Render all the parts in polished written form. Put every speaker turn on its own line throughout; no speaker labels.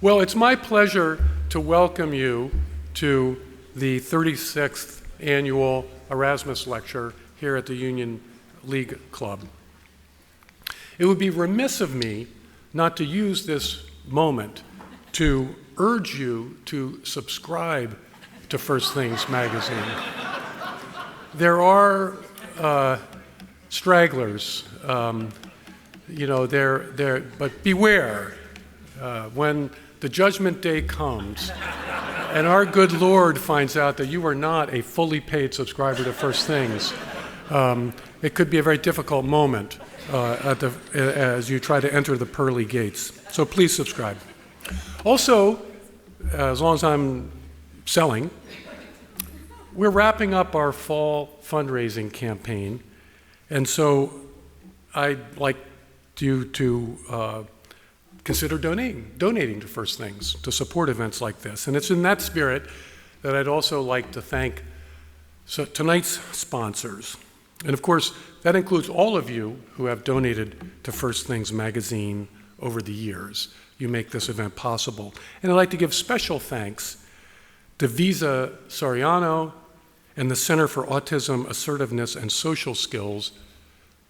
Well, it's my pleasure to welcome you to the 36th annual Erasmus Lecture here at the Union League Club. It would be remiss of me not to use this moment to urge you to subscribe to First Things magazine. There are stragglers, but beware when the judgment day comes and our good Lord finds out that you are not a fully paid subscriber to First Things. It could be a very difficult moment as you try to enter the pearly gates. So please subscribe. Also, as long as I'm selling, we're wrapping up our fall fundraising campaign, and so I'd like you to consider donating to First Things to support events like this. And it's in that spirit that I'd also like to thank tonight's sponsors. And of course, that includes all of you who have donated to First Things magazine over the years. You make this event possible. And I'd like to give special thanks to Visa Soriano and the Center for Autism, Assertiveness, and Social Skills,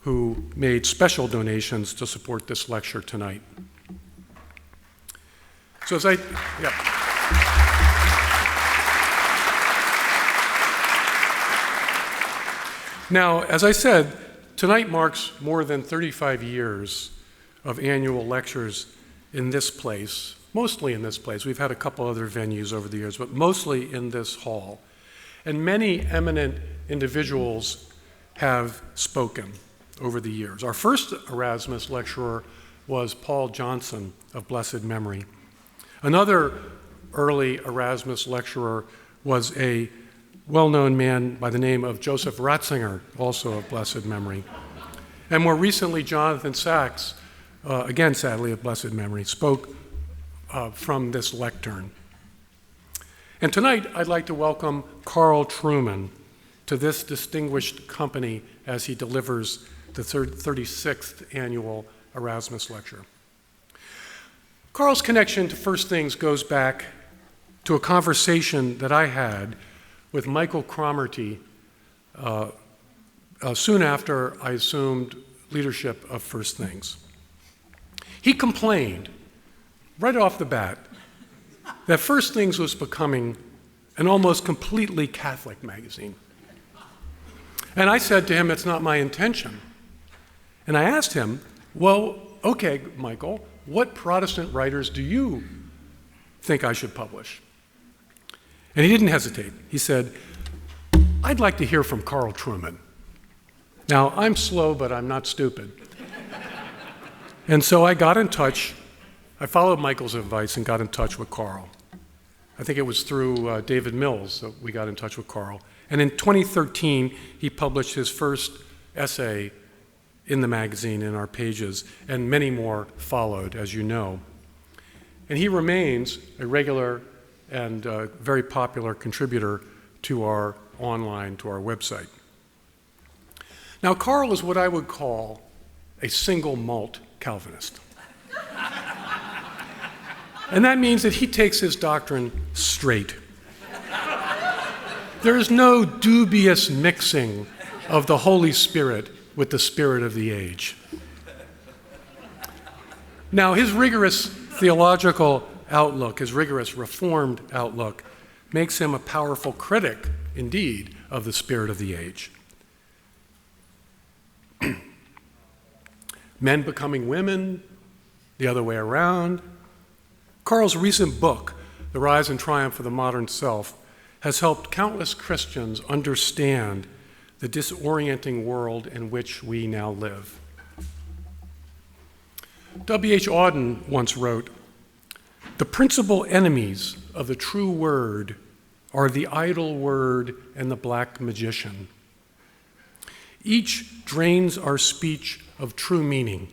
who made special donations to support this lecture tonight. So Now, as I said, tonight marks more than 35 years of annual lectures in this place, mostly in this place. We've had a couple other venues over the years, but mostly in this hall. And many eminent individuals have spoken over the years. Our first Erasmus lecturer was Paul Johnson of blessed memory. Another early Erasmus lecturer was a well-known man by the name of Joseph Ratzinger, also of blessed memory. And more recently, Jonathan Sachs, again sadly of blessed memory, spoke from this lectern. And tonight, I'd like to welcome Carl Trueman to this distinguished company as he delivers the 36th annual Erasmus Lecture. Carl's connection to First Things goes back to a conversation that I had with Michael Cromarty soon after I assumed leadership of First Things. He complained right off the bat that First Things was becoming an almost completely Catholic magazine. And I said to him, it's not my intention. And I asked him, well, okay, Michael, what Protestant writers do you think I should publish? And he didn't hesitate. He said, I'd like to hear from Carl Trueman. Now, I'm slow, but I'm not stupid. And so I got in touch. I followed Michael's advice and got in touch with Carl. I think it was through David Mills that we got in touch with Carl. And in 2013, he published his first essay in the magazine, in our pages, and many more followed, as you know. And he remains a regular and very popular contributor to our website. Now, Carl is what I would call a single malt Calvinist. And that means that he takes his doctrine straight. There is no dubious mixing of the Holy Spirit with the spirit of the age. Now, his rigorous theological outlook, his rigorous reformed outlook, makes him a powerful critic, indeed, of the spirit of the age. Men becoming women, the other way around. Carl's recent book, The Rise and Triumph of the Modern Self, has helped countless Christians understand the disorienting world in which we now live. W.H. Auden once wrote, "The principal enemies of the true word are the idle word and the black magician. Each drains our speech of true meaning,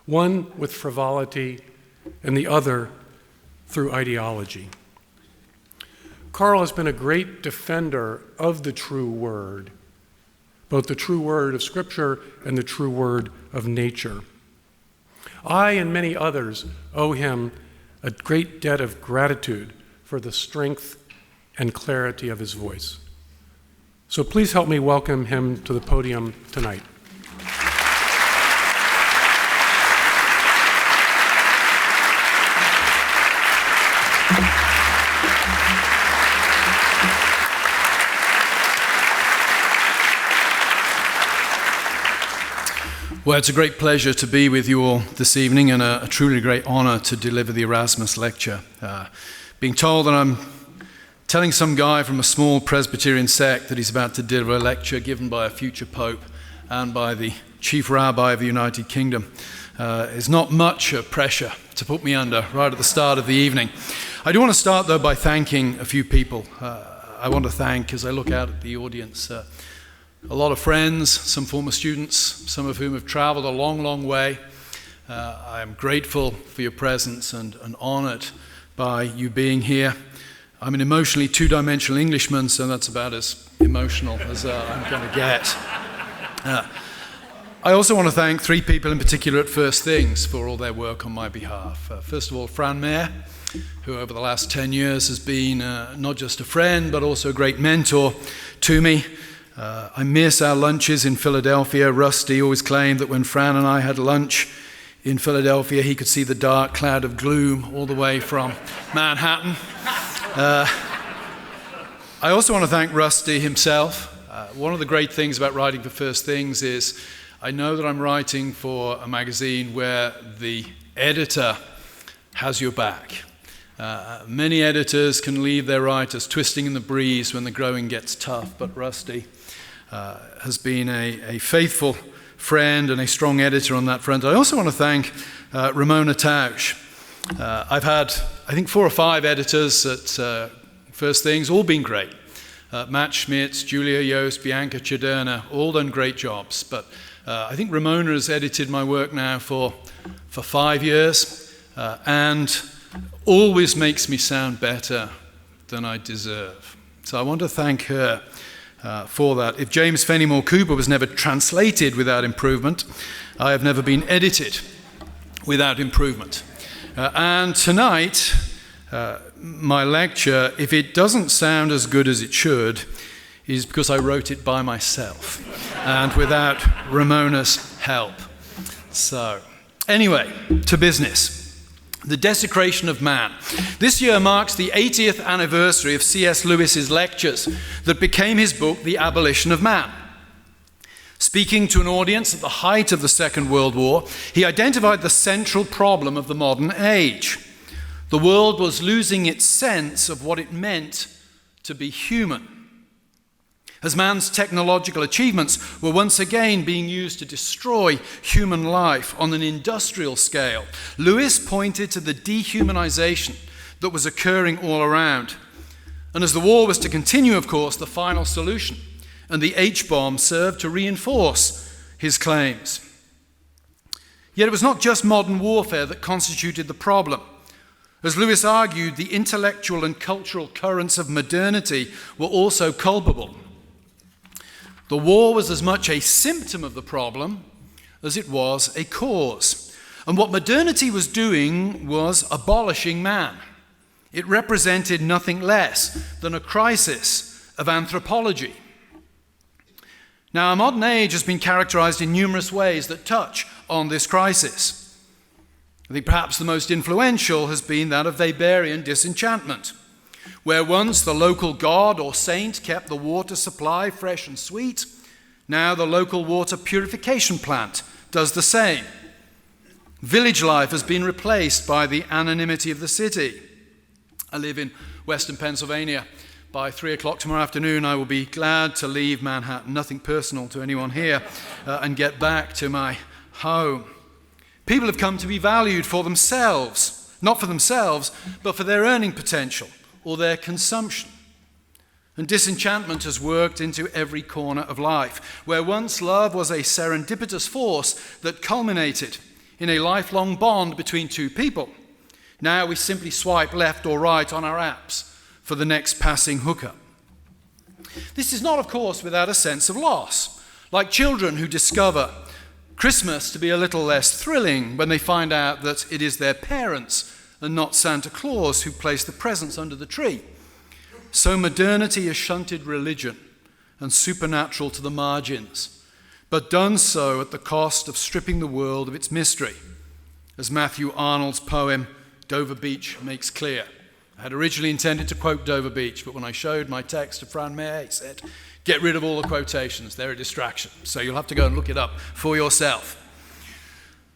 one with frivolity and the other through ideology." Carl has been a great defender of the true word, both the true word of Scripture and the true word of nature. I and many others owe him a great debt of gratitude for the strength and clarity of his voice. So please help me welcome him to the podium tonight.
Well, it's a great pleasure to be with you all this evening, and a truly great honor to deliver the Erasmus Lecture. Being told that I'm telling some guy from a small Presbyterian sect that he's about to deliver a lecture given by a future pope and by the chief rabbi of the United Kingdom is not much pressure to put me under right at the start of the evening. I do want to start, though, by thanking a few people. I want to thank, as I look out at the audience, a lot of friends, some former students, some of whom have traveled a long, long way. I am grateful for your presence and honored by you being here. I'm an emotionally two-dimensional Englishman, so that's about as emotional as I'm going to get. I also want to thank three people in particular at First Things for all their work on my behalf. First of all, Fran Mayer, who over the last 10 years has been not just a friend, but also a great mentor to me. I miss our lunches in Philadelphia. Rusty always claimed that when Fran and I had lunch in Philadelphia, he could see the dark cloud of gloom all the way from Manhattan. I also want to thank Rusty himself. One of the great things about writing for First Things is I know that I'm writing for a magazine where the editor has your back. Many editors can leave their writers twisting in the breeze when the going gets tough, but Rusty has been a faithful friend and a strong editor on that front. I also want to thank Ramona Tausch. I've had, I think, 4 or 5 editors at First Things, all been great. Matt Schmitz, Julia Yost, Bianca Ciderna, all done great jobs. But I think Ramona has edited my work now for 5 years and always makes me sound better than I deserve. So I want to thank her for that. If James Fenimore Cooper was never translated without improvement, I have never been edited without improvement. And tonight, my lecture, if it doesn't sound as good as it should, is because I wrote it by myself and without Ramona's help. So, anyway, to business. The Desecration of Man. This year marks the 80th anniversary of C.S. Lewis's lectures that became his book, The Abolition of Man. Speaking to an audience at the height of the Second World War, he identified the central problem of the modern age. The world was losing its sense of what it meant to be human. As man's technological achievements were once again being used to destroy human life on an industrial scale, Lewis pointed to the dehumanization that was occurring all around. And as the war was to continue, of course, the final solution and the H-bomb served to reinforce his claims. Yet it was not just modern warfare that constituted the problem. As Lewis argued, the intellectual and cultural currents of modernity were also culpable. The war was as much a symptom of the problem as it was a cause. And what modernity was doing was abolishing man. It represented nothing less than a crisis of anthropology. Now, our modern age has been characterized in numerous ways that touch on this crisis. I think perhaps the most influential has been that of Weberian disenchantment, where once the local god or saint kept the water supply fresh and sweet, now the local water purification plant does the same. Village life has been replaced by the anonymity of the city. I live in Western Pennsylvania. By 3 o'clock tomorrow afternoon, I will be glad to leave Manhattan, nothing personal to anyone here, and get back to my home. People have come to be valued for themselves, not for themselves, but for their earning potential or their consumption. And disenchantment has worked into every corner of life. Where once love was a serendipitous force that culminated in a lifelong bond between two people, now we simply swipe left or right on our apps for the next passing hookup. This is not, of course, without a sense of loss, like children who discover Christmas to be a little less thrilling when they find out that it is their parents and not Santa Claus who placed the presents under the tree. So modernity has shunted religion and supernatural to the margins, but done so at the cost of stripping the world of its mystery, as Matthew Arnold's poem Dover Beach makes clear. I had originally intended to quote Dover Beach, but when I showed my text to Fran Mayer, he said, get rid of all the quotations, they're a distraction. So you'll have to go and look it up for yourself.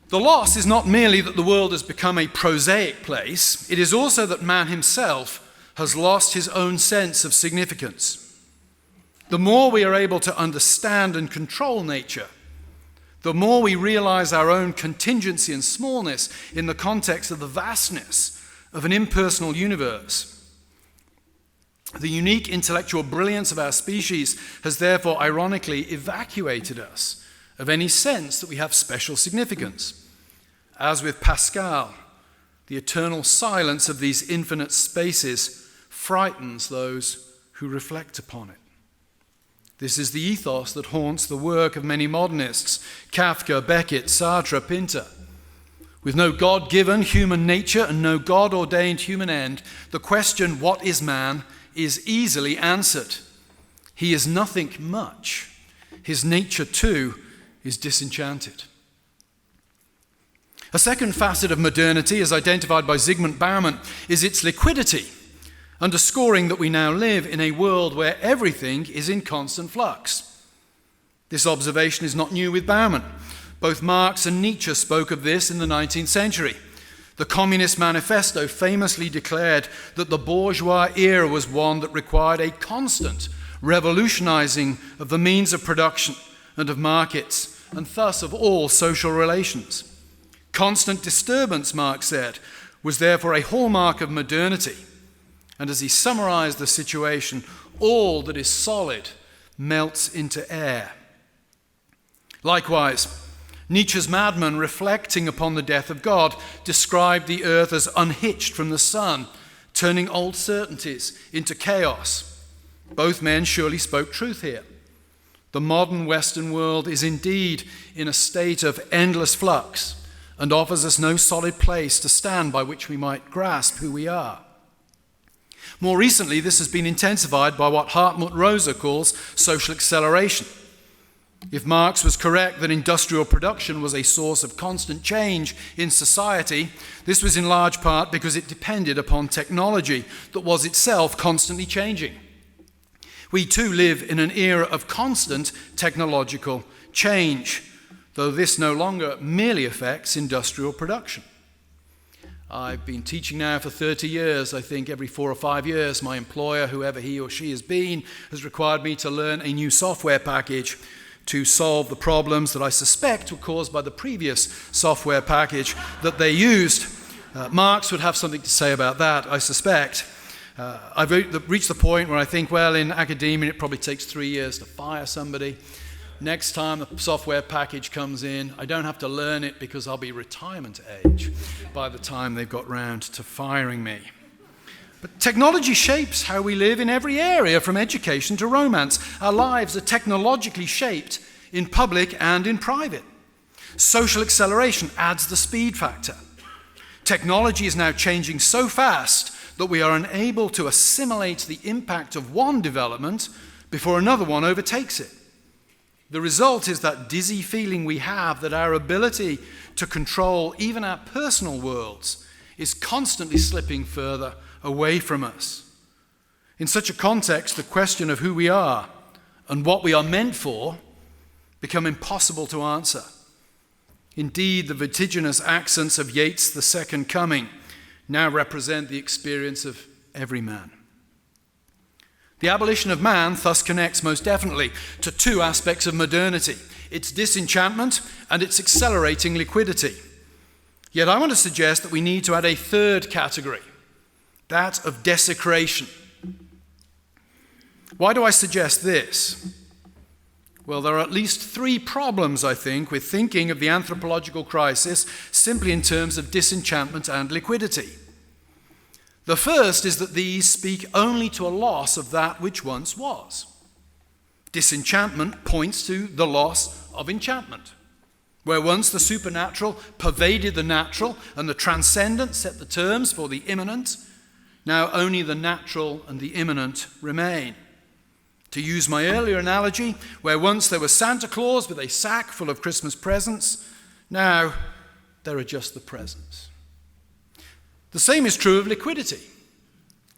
The loss is not merely that the world has become a prosaic place, it is also that man himself has lost his own sense of significance. The more we are able to understand and control nature, the more we realize our own contingency and smallness in the context of the vastness of an impersonal universe. The unique intellectual brilliance of our species has therefore ironically evacuated us of any sense that we have special significance. As with Pascal, the eternal silence of these infinite spaces frightens those who reflect upon it. This is the ethos that haunts the work of many modernists, Kafka, Beckett, Sartre, Pinter. With no God-given human nature and no God-ordained human end, the question, what is man, is easily answered. He is nothing much. His nature, too, is disenchanted. A second facet of modernity, as identified by Zygmunt Bauman, is its liquidity, underscoring that we now live in a world where everything is in constant flux. This observation is not new with Bauman. Both Marx and Nietzsche spoke of this in the 19th century. The Communist Manifesto famously declared that the bourgeois era was one that required a constant revolutionizing of the means of production and of markets, and thus of all social relations. Constant disturbance, Marx said, was therefore a hallmark of modernity. And as he summarized the situation, all that is solid melts into air. Likewise, Nietzsche's madman, reflecting upon the death of God, described the earth as unhitched from the sun, turning old certainties into chaos. Both men surely spoke truth here. The modern Western world is indeed in a state of endless flux and offers us no solid place to stand by which we might grasp who we are. More recently, this has been intensified by what Hartmut Rosa calls social acceleration. If Marx was correct that industrial production was a source of constant change in society, this was in large part because it depended upon technology that was itself constantly changing. We too live in an era of constant technological change, though this no longer merely affects industrial production. I've been teaching now for 30 years. I think every 4 or 5 years, my employer, whoever he or she has been, has required me to learn a new software package to solve the problems that I suspect were caused by the previous software package that they used. Marx would have something to say about that, I suspect. I've reached the point where I think, well, in academia it probably takes 3 years to fire somebody. Next time the software package comes in, I don't have to learn it because I'll be retirement age by the time they've got round to firing me. But technology shapes how we live in every area, from education to romance. Our lives are technologically shaped in public and in private. Social acceleration adds the speed factor. Technology is now changing so fast that we are unable to assimilate the impact of one development before another one overtakes it. The result is that dizzy feeling we have that our ability to control even our personal worlds is constantly slipping further away from us. In such a context, the question of who we are and what we are meant for become impossible to answer. Indeed, the vertiginous accents of Yeats' The Second Coming now represent the experience of every man. The abolition of man thus connects most definitely to two aspects of modernity, its disenchantment and its accelerating liquidity. Yet I want to suggest that we need to add a third category, that of desecration. Why do I suggest this? Well, there are at least 3 problems, I think, with thinking of the anthropological crisis simply in terms of disenchantment and liquidity. The first is that these speak only to a loss of that which once was. Disenchantment points to the loss of enchantment. Where once the supernatural pervaded the natural and the transcendent set the terms for the immanent, now only the natural and the immanent remain. To use my earlier analogy, where once there was Santa Claus with a sack full of Christmas presents, now there are just the presents. The same is true of liquidity,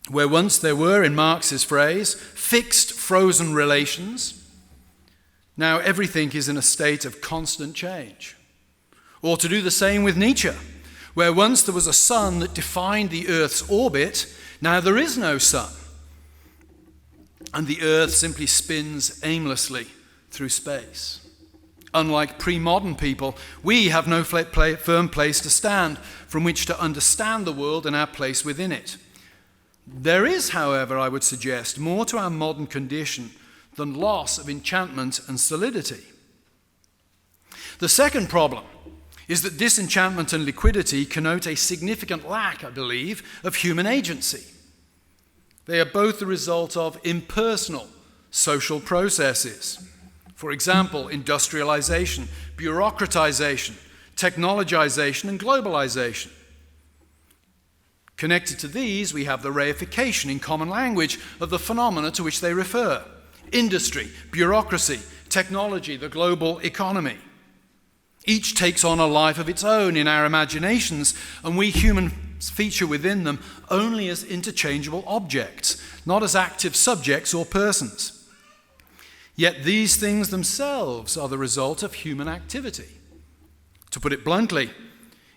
where once there were, in Marx's phrase, fixed frozen relations, now everything is in a state of constant change. Or to do the same with Nietzsche, where once there was a sun that defined the Earth's orbit, now there is no sun. And the Earth simply spins aimlessly through space. Unlike pre-modern people, we have no firm place to stand from which to understand the world and our place within it. There is, however, I would suggest, more to our modern condition than loss of enchantment and solidity. The second problem is that disenchantment and liquidity connote a significant lack, I believe, of human agency. They are both the result of impersonal social processes. For example, industrialization, bureaucratization, technologization, and globalization. Connected to these, we have the reification in common language of the phenomena to which they refer. Industry, bureaucracy, technology, the global economy. Each takes on a life of its own in our imaginations, and we humans feature within them only as interchangeable objects, not as active subjects or persons. Yet these things themselves are the result of human activity. To put it bluntly,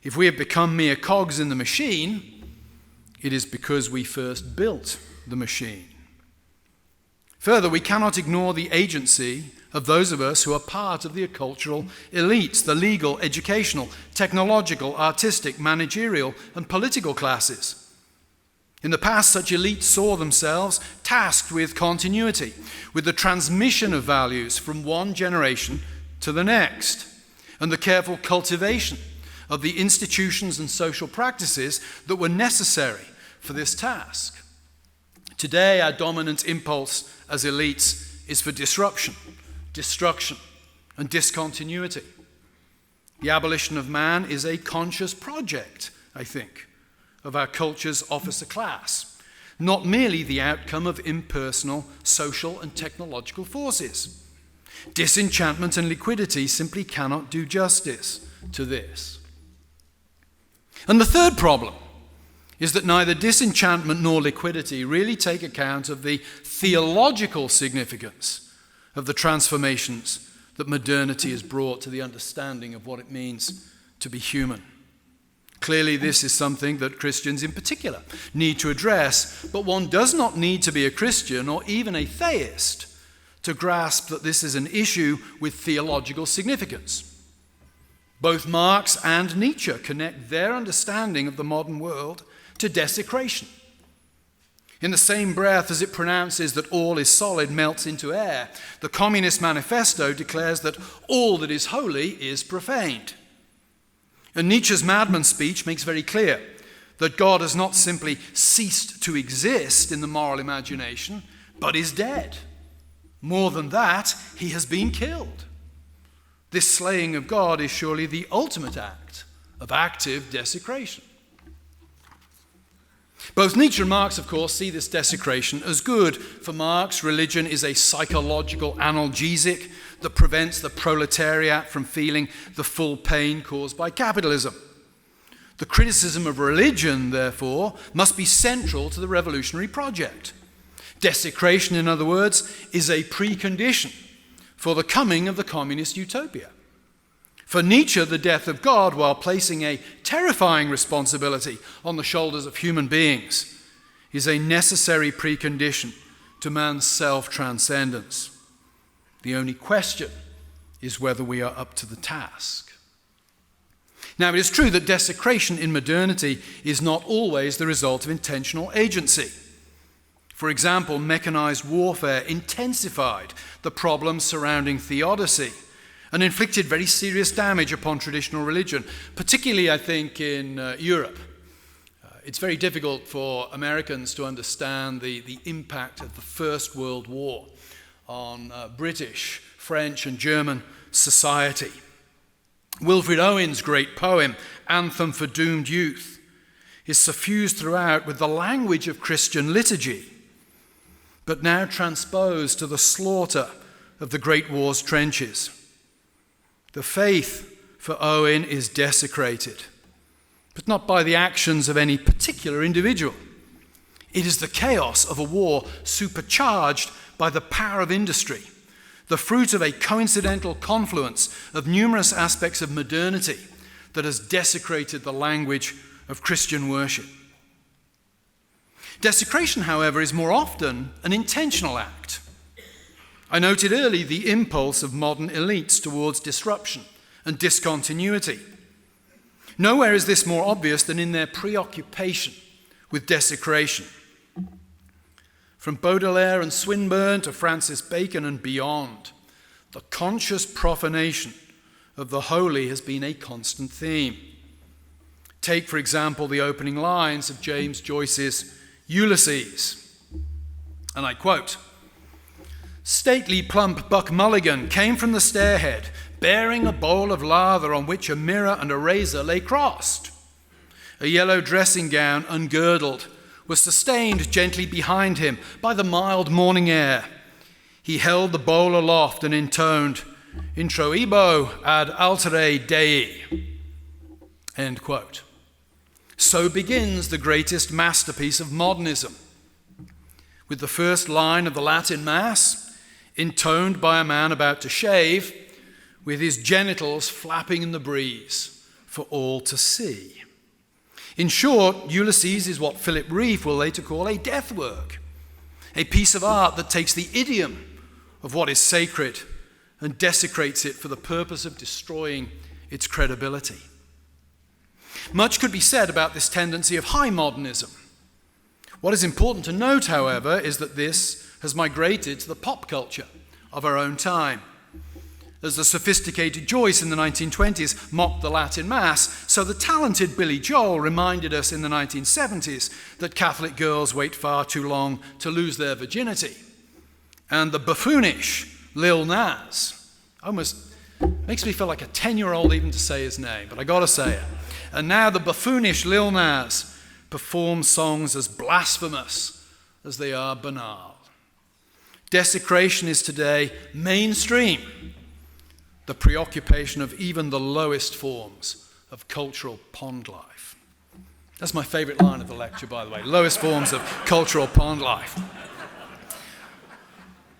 if we have become mere cogs in the machine, it is because we first built the machine. Further, we cannot ignore the agency of those of us who are part of the cultural elites, the legal, educational, technological, artistic, managerial, and political classes. In the past, such elites saw themselves tasked with continuity, with the transmission of values from one generation to the next, and the careful cultivation of the institutions and social practices that were necessary for this task. Today, our dominant impulse as elites is for disruption, destruction, and discontinuity. The abolition of man is a conscious project, I think, of our culture's officer class, not merely the outcome of impersonal social and technological forces. Disenchantment and liquidity simply cannot do justice to this. And the third problem is that neither disenchantment nor liquidity really take account of the theological significance of the transformations that modernity has brought to the understanding of what it means to be human. Clearly, this is something that Christians in particular need to address, but one does not need to be a Christian or even a theist to grasp that this is an issue with theological significance. Both Marx and Nietzsche connect their understanding of the modern world to desecration. In the same breath as it pronounces that all is solid melts into air, the Communist Manifesto declares that all that is holy is profaned. And Nietzsche's madman speech makes very clear that God has not simply ceased to exist in the moral imagination, but is dead. More than that, he has been killed. This slaying of God is surely the ultimate act of active desecration. Both Nietzsche and Marx, of course, see this desecration as good. For Marx, religion is a psychological analgesic that prevents the proletariat from feeling the full pain caused by capitalism. The criticism of religion, therefore, must be central to the revolutionary project. Desecration, in other words, is a precondition for the coming of the communist utopia. For Nietzsche, the death of God, while placing a terrifying responsibility on the shoulders of human beings, is a necessary precondition to man's self-transcendence. The only question is whether we are up to the task. Now, it is true that desecration in modernity is not always the result of intentional agency. For example, mechanized warfare intensified the problems surrounding theodicy and inflicted very serious damage upon traditional religion, particularly, I think, in Europe. It's very difficult for Americans to understand the impact of the First World War on British, French, and German society. Wilfred Owen's great poem, Anthem for Doomed Youth, is suffused throughout with the language of Christian liturgy, but now transposed to the slaughter of the Great War's trenches. The faith for Owen is desecrated, but not by the actions of any particular individual. It is the chaos of a war supercharged by the power of industry, the fruit of a coincidental confluence of numerous aspects of modernity that has desecrated the language of Christian worship. Desecration, however, is more often an intentional act. I noted early the impulse of modern elites towards disruption and discontinuity. Nowhere is this more obvious than in their preoccupation with desecration. From Baudelaire and Swinburne to Francis Bacon and beyond, the conscious profanation of the holy has been a constant theme. Take, for example, the opening lines of James Joyce's Ulysses, and I quote, "Stately plump Buck Mulligan came from the stairhead, bearing a bowl of lather on which a mirror and a razor lay crossed. A yellow dressing gown, ungirdled, was sustained gently behind him by the mild morning air. He held the bowl aloft and intoned, Introibo ad altere Dei." End quote. So begins the greatest masterpiece of modernism, with the first line of the Latin Mass intoned by a man about to shave, with his genitals flapping in the breeze for all to see. In short, Ulysses is what Philip Reeve will later call a death work, a piece of art that takes the idiom of what is sacred and desecrates it for the purpose of destroying its credibility. Much could be said about this tendency of high modernism. What is important to note, however, is that this has migrated to the pop culture of our own time. As the sophisticated Joyce in the 1920s mocked the Latin Mass, so the talented Billy Joel reminded us in the 1970s that Catholic girls wait far too long to lose their virginity. And the buffoonish Lil Nas, almost makes me feel like a 10-year-old even to say his name, but I gotta say it. And now the buffoonish Lil Nas performs songs as blasphemous as they are banal. Desecration is today mainstream, the preoccupation of even the lowest forms of cultural pond life. That's my favorite line of the lecture, by the way, lowest forms of cultural pond life.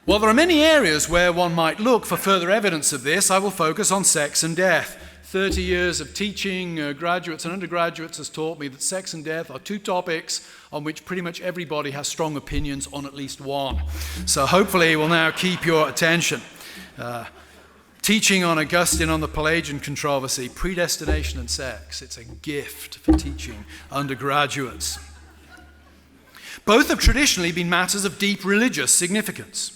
While there are many areas where one might look for further evidence of this, I will focus on sex and death. 30 years of teaching graduates and undergraduates has taught me that sex and death are two topics on which pretty much everybody has strong opinions on at least one. So hopefully it will now keep your attention. Teaching on Augustine on the Pelagian controversy, predestination and sex, it's a gift for teaching undergraduates. Both have traditionally been matters of deep religious significance.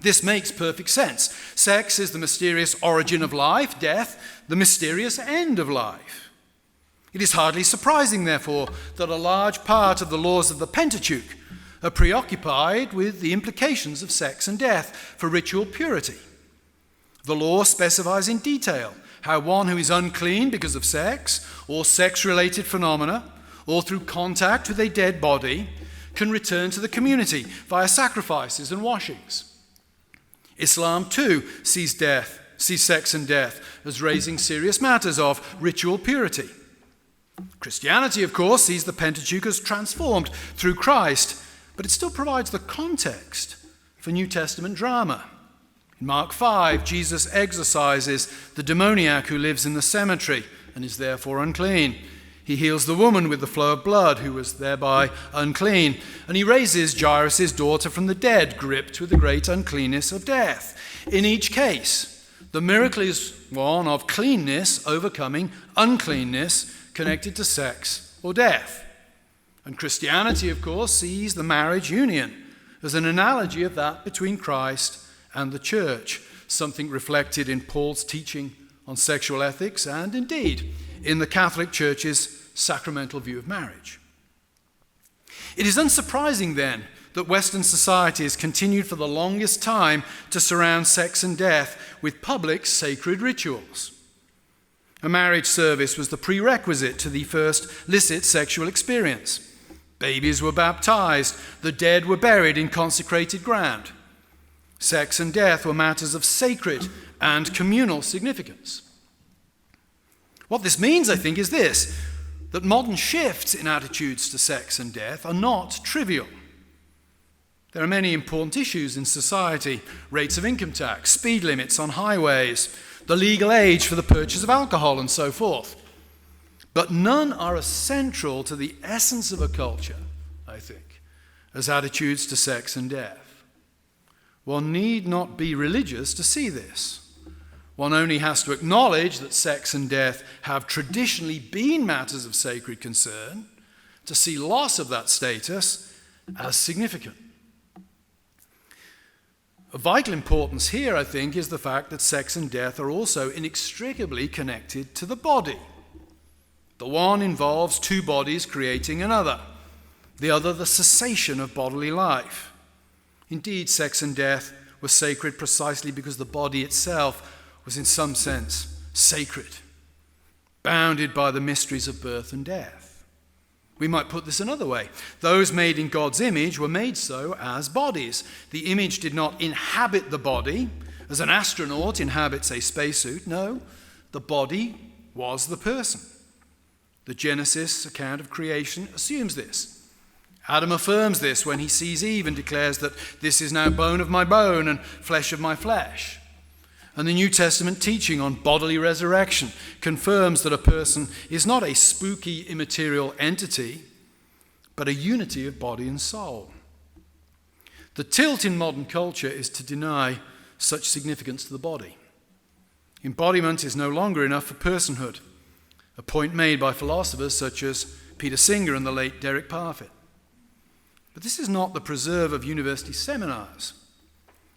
This makes perfect sense. Sex is the mysterious origin of life, death, the mysterious end of life. It is hardly surprising, therefore, that a large part of the laws of the Pentateuch are preoccupied with the implications of sex and death for ritual purity. The law specifies in detail how one who is unclean because of sex or sex-related phenomena or through contact with a dead body can return to the community via sacrifices and washings. Islam, too, sees sex and death as raising serious matters of ritual purity. Christianity, of course, sees the Pentateuch as transformed through Christ, but it still provides the context for New Testament drama. In Mark 5, Jesus exorcises the demoniac who lives in the cemetery and is therefore unclean. He heals the woman with the flow of blood who was thereby unclean. And he raises Jairus' daughter from the dead, gripped with the great uncleanness of death. In each case, the miracle is one of cleanness overcoming uncleanness connected to sex or death. And Christianity, of course, sees the marriage union as an analogy of that between Christ and the church, something reflected in Paul's teaching on sexual ethics and, indeed, in the Catholic Church's sacramental view of marriage. It is unsurprising, then, that Western society has continued for the longest time to surround sex and death with public sacred rituals. A marriage service was the prerequisite to the first licit sexual experience. Babies were baptized. The dead were buried in consecrated ground. Sex and death were matters of sacred and communal significance. What this means, I think, is this, that modern shifts in attitudes to sex and death are not trivial. There are many important issues in society: rates of income tax, speed limits on highways, the legal age for the purchase of alcohol, and so forth. But none are as central to the essence of a culture, I think, as attitudes to sex and death. One need not be religious to see this. One only has to acknowledge that sex and death have traditionally been matters of sacred concern to see loss of that status as significant. Of vital importance here, I think, is the fact that sex and death are also inextricably connected to the body. The one involves two bodies creating another, the other the cessation of bodily life. Indeed, sex and death were sacred precisely because the body itself was in some sense sacred, bounded by the mysteries of birth and death. We might put this another way. Those made in God's image were made so as bodies. The image did not inhabit the body as an astronaut inhabits a spacesuit. No, the body was the person. The Genesis account of creation assumes this. Adam affirms this when he sees Eve and declares that this is now bone of my bone and flesh of my flesh. And the New Testament teaching on bodily resurrection confirms that a person is not a spooky immaterial entity, but a unity of body and soul. The tilt in modern culture is to deny such significance to the body. Embodiment is no longer enough for personhood, a point made by philosophers such as Peter Singer and the late Derek Parfit. But this is not the preserve of university seminars.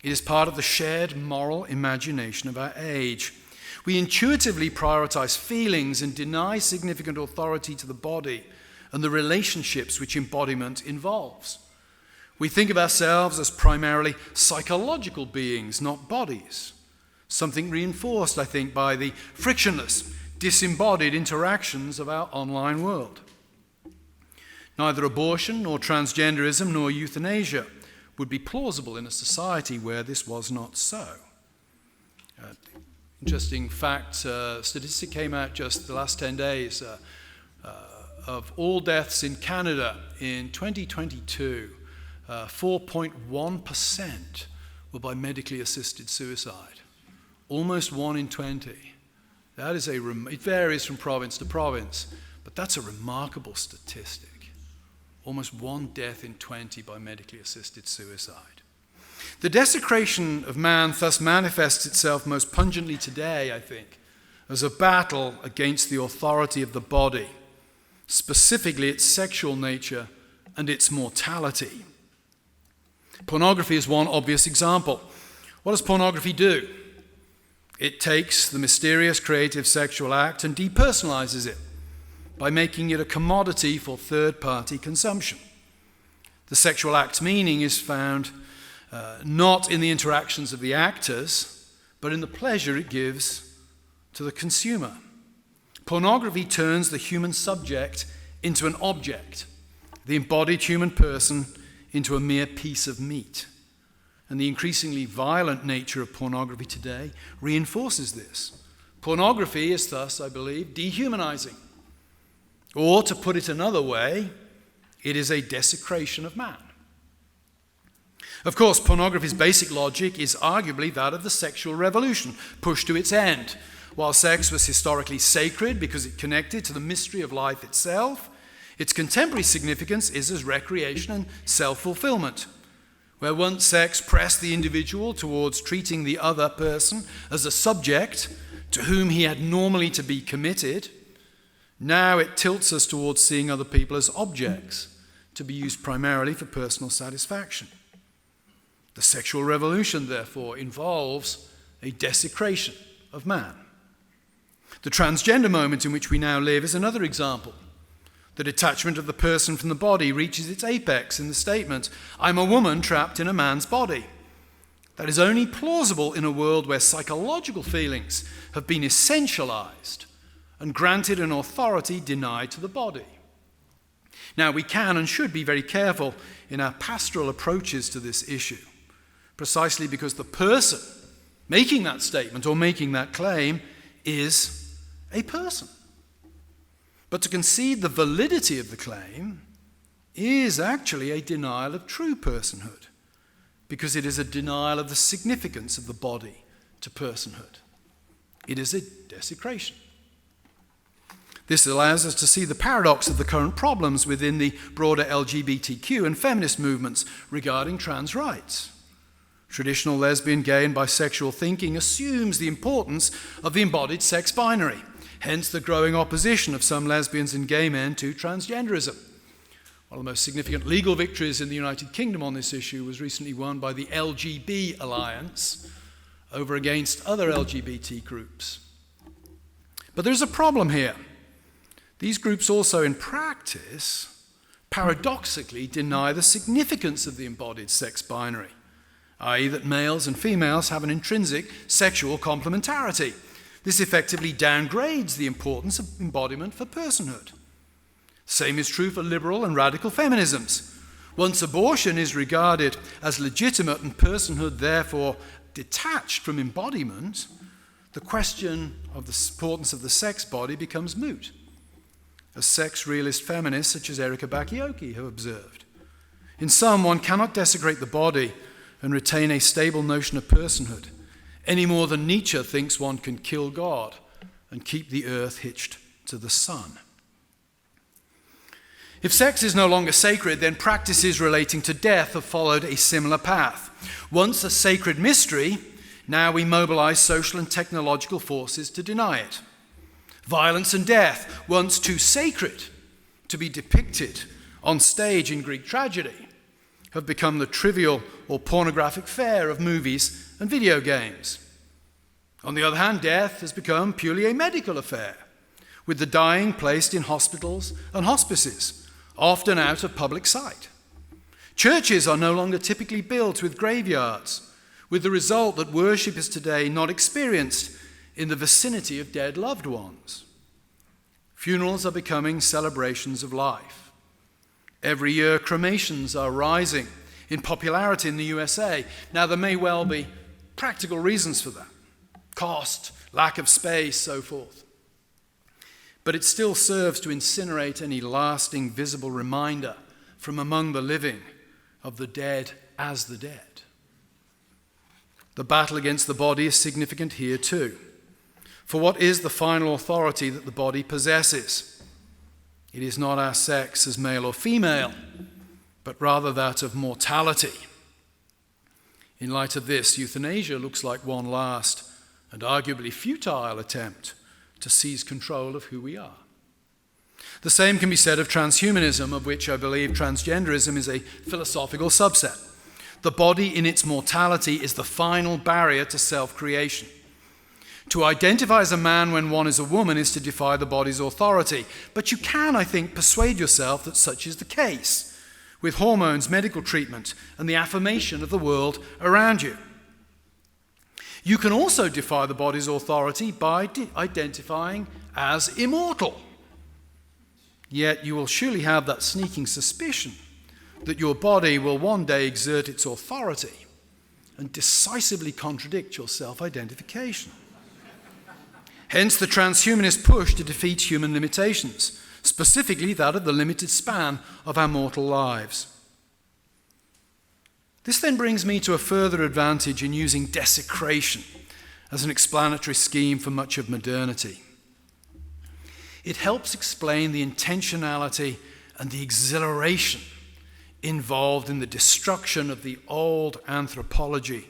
It is part of the shared moral imagination of our age. We intuitively prioritize feelings and deny significant authority to the body and the relationships which embodiment involves. We think of ourselves as primarily psychological beings, not bodies. Something reinforced, I think, by the frictionless, disembodied interactions of our online world. Neither abortion, nor transgenderism, nor euthanasia would be plausible in a society where this was not so. Interesting fact, statistic came out just the last 10 days of all deaths in Canada in 2022, 4.1% were by medically assisted suicide. Almost 1 in 20. That is it varies from province to province, but that's a remarkable statistic. Almost 1 death in 20 by medically assisted suicide. The desecration of man thus manifests itself most pungently today, I think, as a battle against the authority of the body, specifically its sexual nature and its mortality. Pornography is one obvious example. What does pornography do? It takes the mysterious creative sexual act and depersonalizes it by making it a commodity for third-party consumption. The sexual act's meaning is found not in the interactions of the actors, but in the pleasure it gives to the consumer. Pornography turns the human subject into an object, the embodied human person into a mere piece of meat. And the increasingly violent nature of pornography today reinforces this. Pornography is thus, I believe, dehumanizing. Or, to put it another way, it is a desecration of man. Of course, pornography's basic logic is arguably that of the sexual revolution, pushed to its end. While sex was historically sacred because it connected to the mystery of life itself, its contemporary significance is as recreation and self-fulfillment, where once sex pressed the individual towards treating the other person as a subject to whom he had normally to be committed, now it tilts us towards seeing other people as objects to be used primarily for personal satisfaction. The sexual revolution, therefore, involves a desecration of man. The transgender moment in which we now live is another example. The detachment of the person from the body reaches its apex in the statement, "I'm a woman trapped in a man's body." That is only plausible in a world where psychological feelings have been essentialized and granted an authority denied to the body. Now, we can and should be very careful in our pastoral approaches to this issue, precisely because the person making that statement or making that claim is a person. But to concede the validity of the claim is actually a denial of true personhood, because it is a denial of the significance of the body to personhood. It is a desecration. This allows us to see the paradox of the current problems within the broader LGBTQ and feminist movements regarding trans rights. Traditional lesbian, gay, and bisexual thinking assumes the importance of the embodied sex binary, hence the growing opposition of some lesbians and gay men to transgenderism. One of the most significant legal victories in the United Kingdom on this issue was recently won by the LGB Alliance over against other LGBT groups. But there's a problem here. These groups also, in practice, paradoxically deny the significance of the embodied sex binary, i.e. that males and females have an intrinsic sexual complementarity. This effectively downgrades the importance of embodiment for personhood. Same is true for liberal and radical feminisms. Once abortion is regarded as legitimate and personhood therefore detached from embodiment, the question of the importance of the sex body becomes moot, as sex realist feminists such as Erika Bakioki have observed. In sum, one cannot desecrate the body and retain a stable notion of personhood, any more than Nietzsche thinks one can kill God and keep the earth hitched to the sun. If sex is no longer sacred, then practices relating to death have followed a similar path. Once a sacred mystery, now we mobilize social and technological forces to deny it. Violence and death, once too sacred to be depicted on stage in Greek tragedy, have become the trivial or pornographic fare of movies and video games. On the other hand, death has become purely a medical affair, with the dying placed in hospitals and hospices, often out of public sight. Churches are no longer typically built with graveyards, with the result that worship is today not experienced in the vicinity of dead loved ones. Funerals are becoming celebrations of life. Every year, cremations are rising in popularity in the USA. Now, there may well be practical reasons for that. Cost, lack of space, so forth. But it still serves to incinerate any lasting, visible reminder from among the living of the dead as the dead. The battle against the body is significant here too. For what is the final authority that the body possesses? It is not our sex as male or female, but rather that of mortality. In light of this, euthanasia looks like one last and arguably futile attempt to seize control of who we are. The same can be said of transhumanism, of which I believe transgenderism is a philosophical subset. The body in its mortality is the final barrier to self-creation. To identify as a man when one is a woman is to defy the body's authority. But you can, I think, persuade yourself that such is the case, with hormones, medical treatment, and the affirmation of the world around you. You can also defy the body's authority by identifying as immortal. Yet you will surely have that sneaking suspicion that your body will one day exert its authority and decisively contradict your self-identification. Hence the transhumanist push to defeat human limitations, specifically that of the limited span of our mortal lives. This then brings me to a further advantage in using desecration as an explanatory scheme for much of modernity. It helps explain the intentionality and the exhilaration involved in the destruction of the old anthropology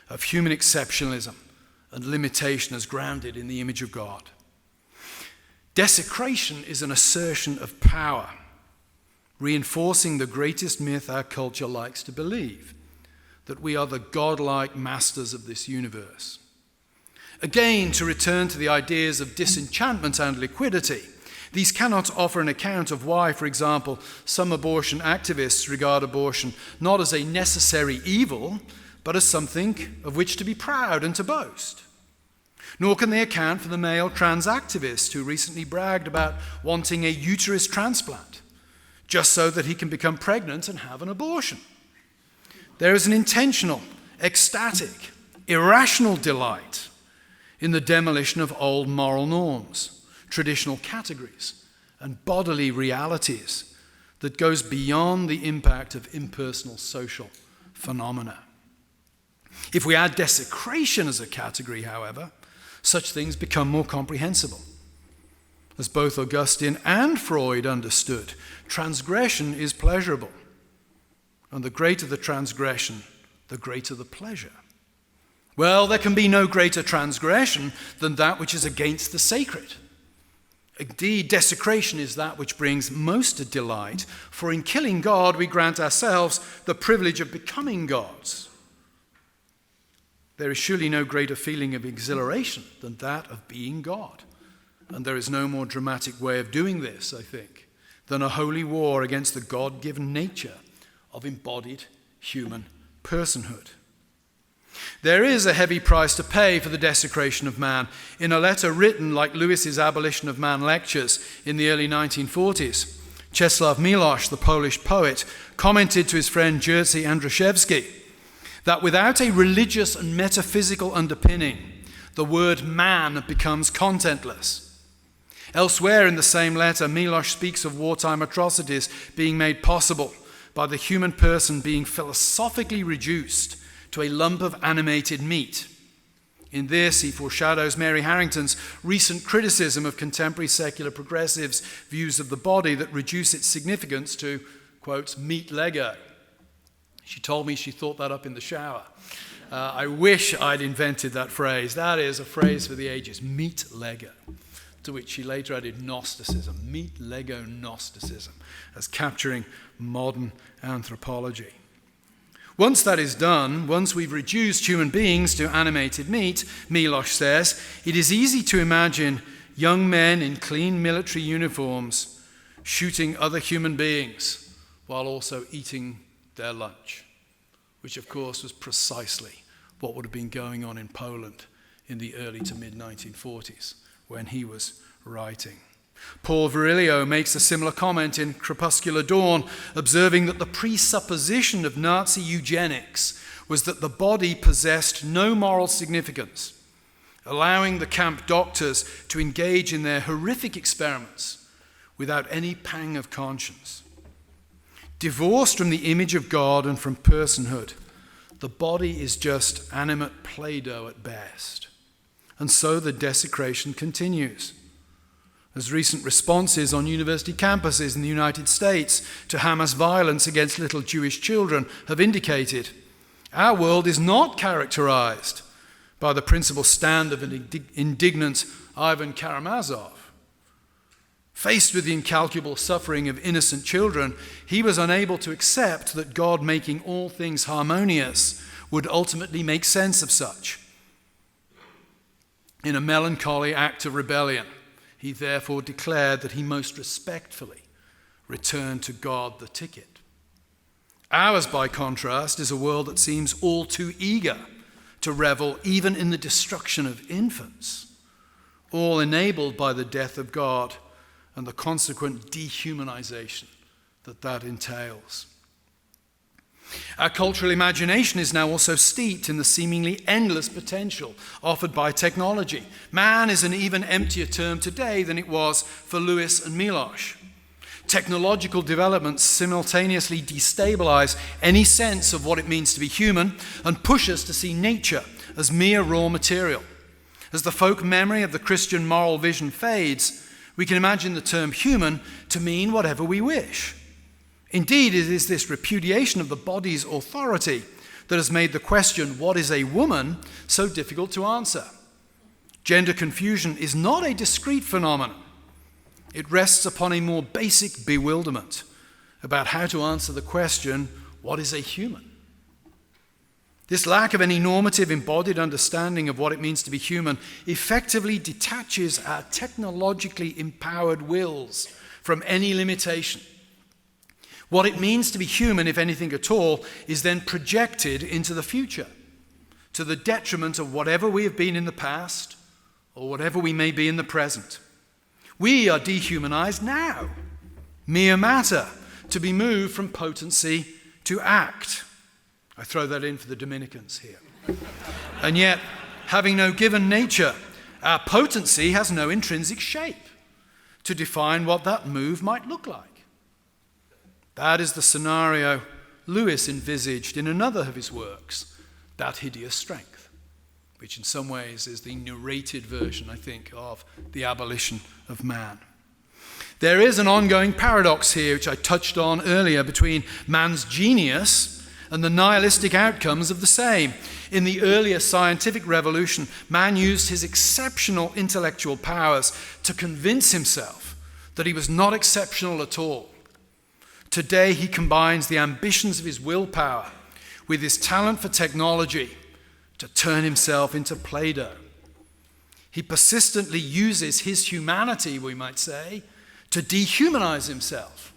of human exceptionalism and limitation as grounded in the image of God. Desecration is an assertion of power, reinforcing the greatest myth our culture likes to believe, that we are the godlike masters of this universe. Again, to return to the ideas of disenchantment and liquidity, these cannot offer an account of why, for example, some abortion activists regard abortion not as a necessary evil, but as something of which to be proud and to boast. Nor can they account for the male trans activist who recently bragged about wanting a uterus transplant, just so that he can become pregnant and have an abortion. There is an intentional, ecstatic, irrational delight in the demolition of old moral norms, traditional categories, and bodily realities that goes beyond the impact of impersonal social phenomena. If we add desecration as a category, however, such things become more comprehensible. As both Augustine and Freud understood, transgression is pleasurable. And the greater the transgression, the greater the pleasure. Well, there can be no greater transgression than that which is against the sacred. Indeed, desecration is that which brings most delight, for in killing God we grant ourselves the privilege of becoming gods. There is surely no greater feeling of exhilaration than that of being God. And there is no more dramatic way of doing this, I think, than a holy war against the God-given nature of embodied human personhood. There is a heavy price to pay for the desecration of man. In a letter written, like Lewis's Abolition of Man lectures in the early 1940s, Czesław Miłosz, the Polish poet, commented to his friend Jerzy Andruszewski that without a religious and metaphysical underpinning, the word man becomes contentless. Elsewhere in the same letter, Miłosz speaks of wartime atrocities being made possible by the human person being philosophically reduced to a lump of animated meat. In this, he foreshadows Mary Harrington's recent criticism of contemporary secular progressives' views of the body that reduce its significance to, quote, meat Lego. She told me she thought that up in the shower. I wish I'd invented that phrase. That is a phrase for the ages, meat Lego. To which she later added Gnosticism, meat Lego Gnosticism, as capturing modern anthropology. Once that is done, once we've reduced human beings to animated meat, Miłosz says, it is easy to imagine young men in clean military uniforms shooting other human beings while also eating their lunch, which of course was precisely what would have been going on in Poland in the early to mid-1940s when he was writing. Paul Virilio makes a similar comment in Crepuscular Dawn, observing that the presupposition of Nazi eugenics was that the body possessed no moral significance, allowing the camp doctors to engage in their horrific experiments without any pang of conscience. Divorced from the image of God and from personhood, the body is just animate Play-Doh at best. And so the desecration continues. As recent responses on university campuses in the United States to Hamas violence against little Jewish children have indicated, our world is not characterized by the principal stand of an indignant Ivan Karamazov. Faced with the incalculable suffering of innocent children, he was unable to accept that God, making all things harmonious, would ultimately make sense of such. In a melancholy act of rebellion, he therefore declared that he most respectfully returned to God the ticket. Ours, by contrast, is a world that seems all too eager to revel even in the destruction of infants, all enabled by the death of God and the consequent dehumanization that entails. Our cultural imagination is now also steeped in the seemingly endless potential offered by technology. Man is an even emptier term today than it was for Lewis and Miłosz. Technological developments simultaneously destabilize any sense of what it means to be human and push us to see nature as mere raw material. As the folk memory of the Christian moral vision fades, we can imagine the term human to mean whatever we wish. Indeed, it is this repudiation of the body's authority that has made the question, what is a woman, so difficult to answer. Gender confusion is not a discrete phenomenon. It rests upon a more basic bewilderment about how to answer the question, what is a human? This lack of any normative embodied understanding of what it means to be human effectively detaches our technologically empowered wills from any limitation. What it means to be human, if anything at all, is then projected into the future, to the detriment of whatever we have been in the past or whatever we may be in the present. We are dehumanized now, mere matter, to be moved from potency to act. I throw that in for the Dominicans here. And yet, having no given nature, our potency has no intrinsic shape to define what that move might look like. That is the scenario Lewis envisaged in another of his works, That Hideous Strength, which in some ways is the narrated version, I think, of the abolition of man. There is an ongoing paradox here, which I touched on earlier, between man's genius and the nihilistic outcomes of the same. In the earlier scientific revolution, man used his exceptional intellectual powers to convince himself that he was not exceptional at all. Today, he combines the ambitions of his willpower with his talent for technology to turn himself into Play-Doh. He persistently uses his humanity, we might say, to dehumanize himself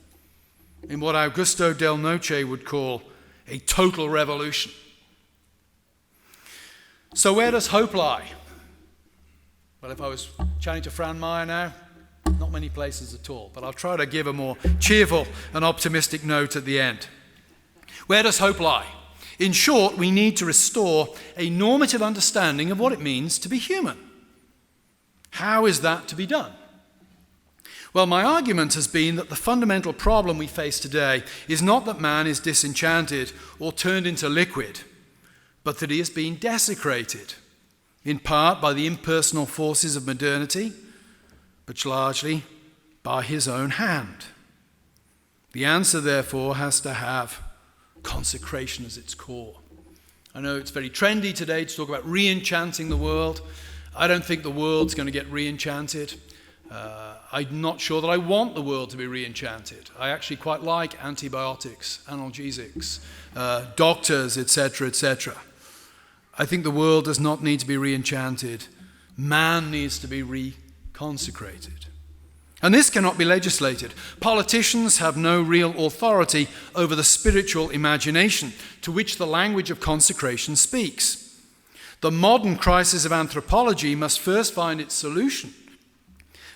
in what Augusto Del Noce would call a total revolution. So where does hope lie? Well, if I was chatting to Fran Meyer now, not many places at all, but I'll try to give a more cheerful and optimistic note at the end. Where does hope lie? In short, we need to restore a normative understanding of what it means to be human. How is that to be done? Well, my argument has been that the fundamental problem we face today is not that man is disenchanted or turned into liquid, but that he is being desecrated, in part by the impersonal forces of modernity, but largely by his own hand. The answer, therefore, has to have consecration as its core. I know it's very trendy today to talk about re-enchanting the world. I don't think the world's going to get re-enchanted. I'm not sure that I want the world to be re-enchanted. I actually quite like antibiotics, analgesics, doctors, etc., etc. I think the world does not need to be re-enchanted. Man needs to be reconsecrated. And this cannot be legislated. Politicians have no real authority over the spiritual imagination to which the language of consecration speaks. The modern crisis of anthropology must first find its solution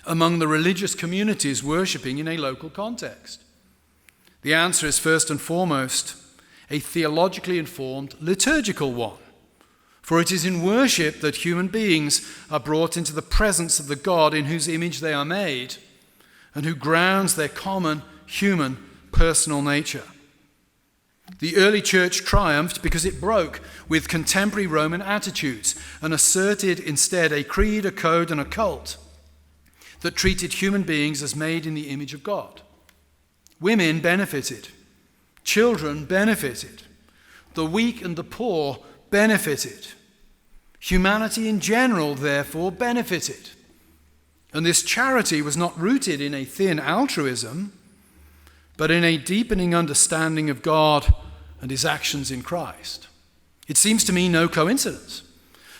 among the religious communities worshipping in a local context. The answer is first and foremost a theologically informed liturgical one. For it is in worship that human beings are brought into the presence of the God in whose image they are made and who grounds their common human personal nature. The early church triumphed because it broke with contemporary Roman attitudes and asserted instead a creed, a code, and a cult that treated human beings as made in the image of God. Women benefited. Children benefited. The weak and the poor benefited. Humanity in general, therefore, benefited. And this charity was not rooted in a thin altruism, but in a deepening understanding of God and his actions in Christ. It seems to me no coincidence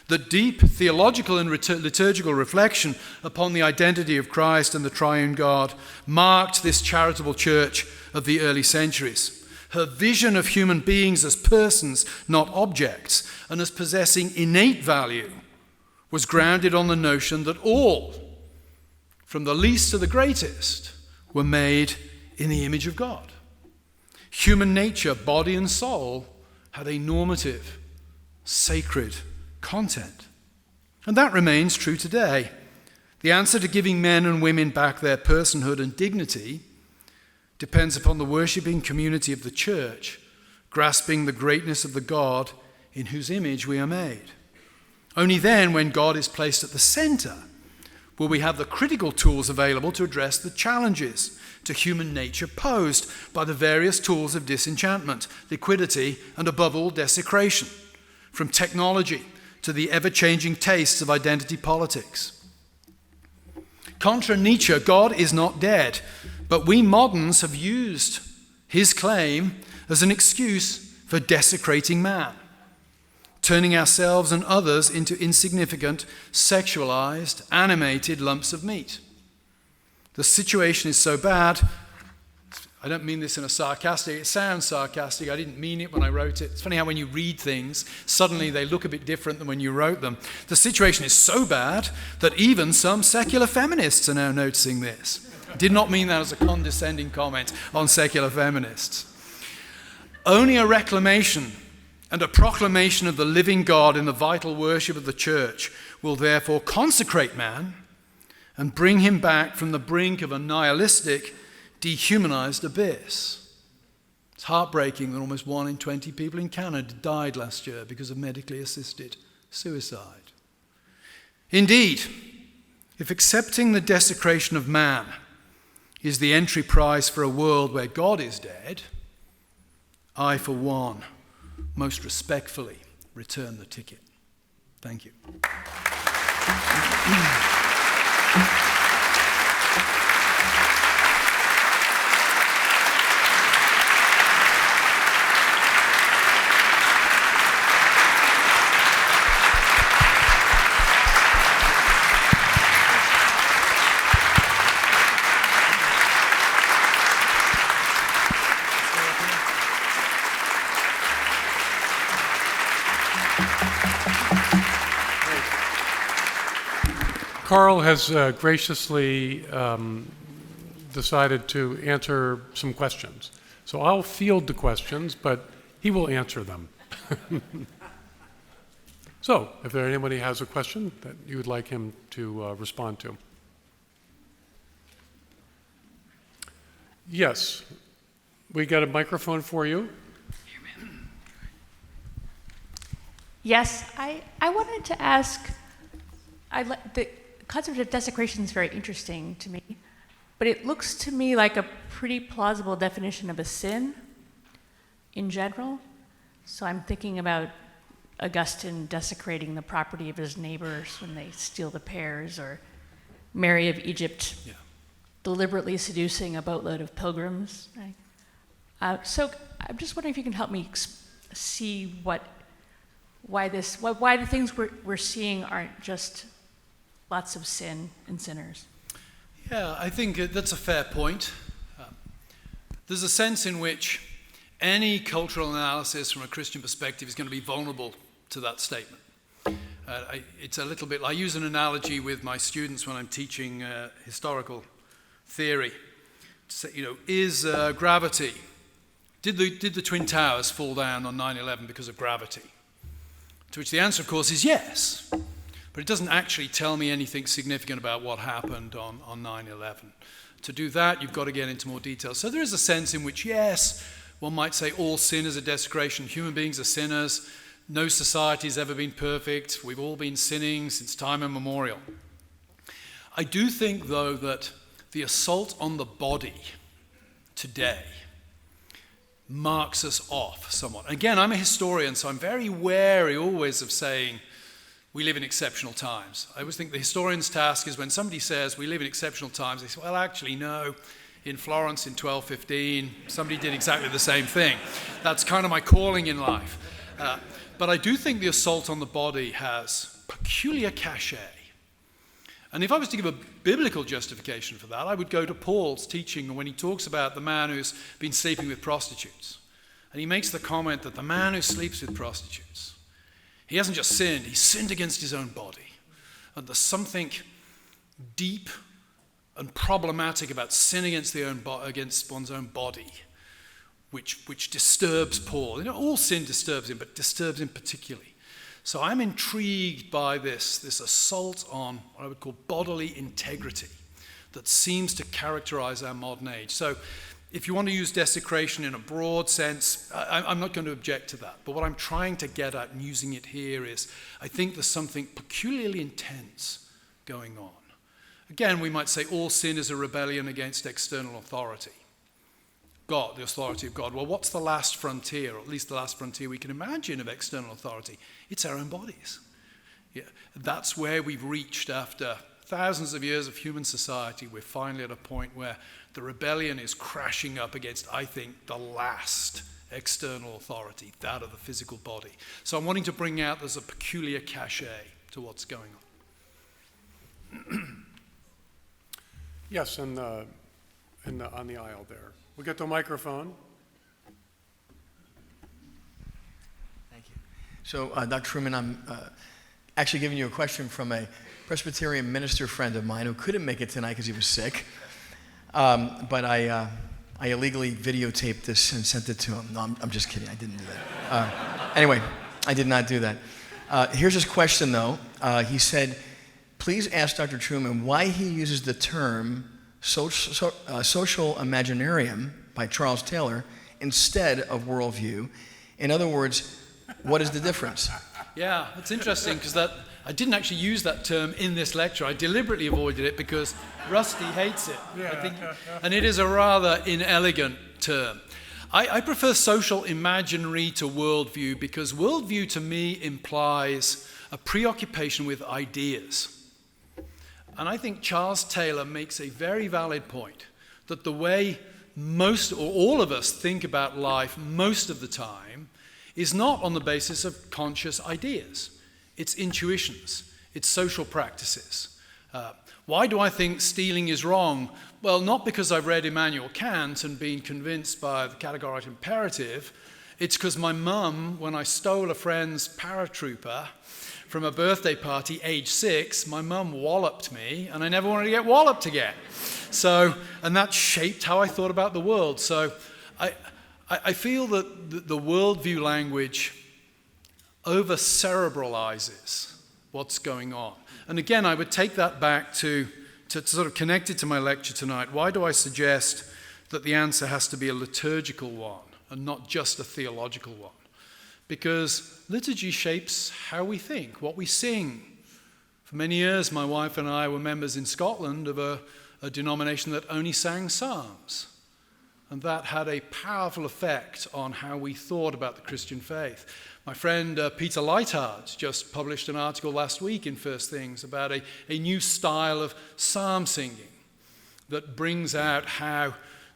that deep theological and liturgical reflection upon the identity of Christ and the triune God marked this charitable church of the early centuries. Her vision of human beings as persons, not objects, and as possessing innate value was grounded on the notion that all, from the least to the greatest, were made in the image of God. Human nature, body and soul, had a normative, sacred content. And that remains true today. The answer to giving men and women back their personhood and dignity depends upon the worshipping community of the church grasping the greatness of the God in whose image we are made. Only then, when God is placed at the center, will we have the critical tools available to address the challenges to human nature posed by the various tools of disenchantment, liquidity, and above all, desecration, from technology to the ever-changing tastes of identity politics. Contra Nietzsche, God is not dead, but we moderns have used his claim as an excuse for desecrating man, turning ourselves and others into insignificant, sexualized, animated lumps of meat. The situation is so bad, I don't mean this in a sarcastic, it sounds sarcastic, I didn't mean it when I wrote it. It's funny how when you read things, suddenly they look a bit different than when you wrote them. The situation is so bad that even some secular feminists are now noticing this. I did not mean that as a condescending comment on secular feminists. Only a reclamation and a proclamation of the living God in the vital worship of the church will therefore consecrate man and bring him back from the brink of a nihilistic, dehumanized abyss. It's heartbreaking that almost 1 in 20 people in Canada died last year because of medically assisted suicide. Indeed, if accepting the desecration of man is the entry price for a world where God is dead, I, for one, most respectfully return the ticket. Thank you.
Carl has graciously decided to answer some questions. So I'll field the questions, but he will answer them. So, if there anybody has a question that you would like him to respond to. Yes, we got a microphone for you.
Yes, I wanted to ask, the concept of desecration is very interesting to me, but it looks to me like a pretty plausible definition of a sin in general. So I'm thinking about Augustine desecrating the property of his neighbors when they steal the pears, or Mary of Egypt deliberately seducing a boatload of pilgrims. Right? So I'm just wondering if you can help me see why the things we're seeing aren't just lots of sin and sinners.
Yeah, I think that's a fair point. There's a sense in which any cultural analysis from a Christian perspective is going to be vulnerable to that statement. It's a little bit, I use an analogy with my students when I'm teaching historical theory. So, is gravity, did the Twin Towers fall down on 9/11 because of gravity? To which the answer, of course, is yes. But it doesn't actually tell me anything significant about what happened on 9/11. To do that, you've got to get into more detail. So there is a sense in which, yes, one might say all sin is a desecration. Human beings are sinners. No society has ever been perfect. We've all been sinning since time immemorial. I do think, though, that the assault on the body today marks us off somewhat. Again, I'm a historian, so I'm very wary always of saying we live in exceptional times. I always think the historian's task is when somebody says we live in exceptional times, they say, well, actually, no. In Florence in 1215, somebody did exactly the same thing. That's kind of my calling in life. But I do think the assault on the body has peculiar cachet. And if I was to give a biblical justification for that, I would go to Paul's teaching when he talks about the man who's been sleeping with prostitutes. And he makes the comment that the man who sleeps with prostitutes, he hasn't just sinned, he's sinned against his own body. And there's something deep and problematic about sin against one's own body, which disturbs Paul. All sin disturbs him, but disturbs him particularly. So I'm intrigued by this assault on what I would call bodily integrity that seems to characterize our modern age. So if you want to use desecration in a broad sense, I'm not going to object to that. But what I'm trying to get at and using it here is I think there's something peculiarly intense going on. Again, we might say all sin is a rebellion against external authority. God, the authority of God. Well, what's the last frontier, or at least the last frontier we can imagine of external authority? It's our own bodies. Yeah, that's where we've reached after thousands of years of human society. We're finally at a point where the rebellion is crashing up against, I think, the last external authority, that of the physical body. So I'm wanting to bring out there's a peculiar cachet to what's going on.
Yes, and on the aisle there. We'll get to a microphone.
Thank you. So, Dr. Trueman, I'm actually giving you a question from a Presbyterian minister friend of mine who couldn't make it tonight because he was sick. But I illegally videotaped this and sent it to him. No, I'm just kidding. I didn't do that. Anyway, I did not do that. Here's his question, though. He said, please ask Dr. Trueman why he uses the term social imaginarium by Charles Taylor instead of worldview. In other words, what is the difference?
Yeah, it's interesting because I didn't actually use that term in this lecture. I deliberately avoided it because Rusty hates it. I think, and it is a rather inelegant term. I prefer social imaginary to worldview because worldview to me implies a preoccupation with ideas. And I think Charles Taylor makes a very valid point that the way most or all of us think about life most of the time is not on the basis of conscious ideas. It's intuitions, it's social practices. Why do I think stealing is wrong? Well, not because I've read Immanuel Kant and been convinced by the categorical imperative. It's because my mum, when I stole a friend's paratrooper from a birthday party, age 6, my mum walloped me, and I never wanted to get walloped again. So, and that shaped how I thought about the world. So I feel that the worldview language over-cerebralizes what's going on. And again, I would take that back to sort of connect it to my lecture tonight. Why do I suggest that the answer has to be a liturgical one and not just a theological one? Because liturgy shapes how we think, what we sing. For many years, my wife and I were members in Scotland of a denomination that only sang psalms. And that had a powerful effect on how we thought about the Christian faith. My friend Peter Leithart just published an article last week in First Things about a new style of psalm singing that brings out how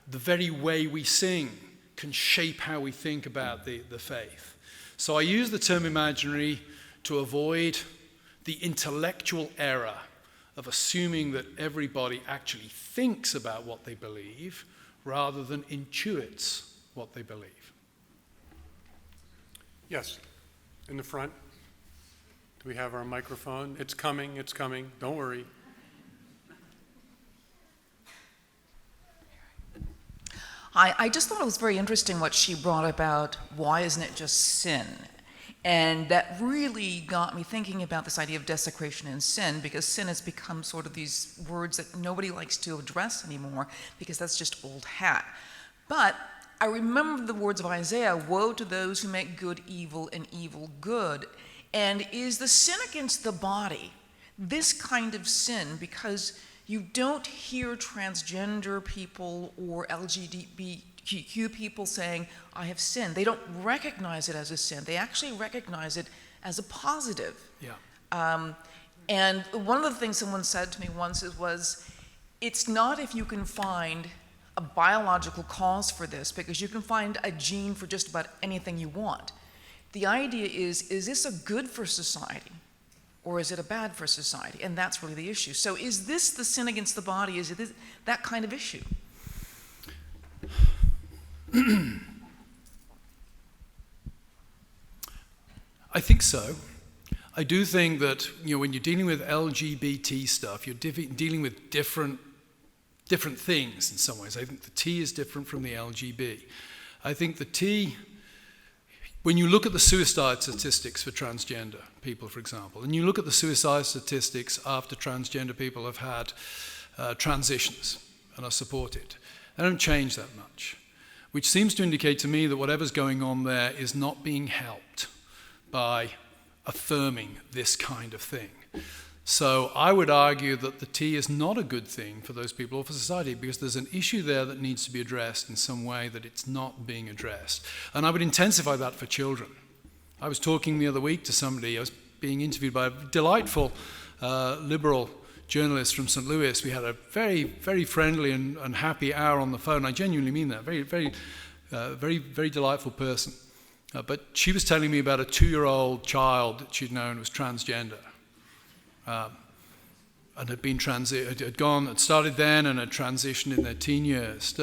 the very way we sing can shape how we think about the faith. So I use the term imaginary to avoid the intellectual error of assuming that everybody actually thinks about what they believe rather than intuits what they believe.
Yes, in the front. Do we have our microphone? It's coming, it's coming. Don't worry.
I just thought it was very interesting what she brought about, why isn't it just sin? And that really got me thinking about this idea of desecration and sin, because sin has become sort of these words that nobody likes to address anymore, because that's just old hat. But I remember the words of Isaiah, woe to those who make good evil and evil good. And is the sin against the body this kind of sin? Because you don't hear transgender people or LGBTQ people saying, I have sinned. They don't recognize it as a sin. They actually recognize it as a positive.
Yeah.
And one of the things someone said to me once was, it's not if you can find a biological cause for this, because you can find a gene for just about anything you want. The idea is this a good for society? Or is it a bad for society? And that's really the issue. So is this the sin against the body? Is it that kind of issue?
I think so. I do think that when you're dealing with LGBT stuff, you're dealing with different things in some ways. I think the T is different from the LGB. I think the T, when you look at the suicide statistics for transgender people, for example, and you look at the suicide statistics after transgender people have had transitions and are supported, they don't change that much, which seems to indicate to me that whatever's going on there is not being helped by affirming this kind of thing. So I would argue that the T is not a good thing for those people or for society, because there's an issue there that needs to be addressed in some way that it's not being addressed. And I would intensify that for children. I was talking the other week to somebody, I was being interviewed by a delightful liberal journalist from St. Louis. We had a very, very friendly and happy hour on the phone. I genuinely mean that. Very delightful person. But she was telling me about a 2-year-old child that she'd known was transgender. and had started then and had transitioned in their teen years.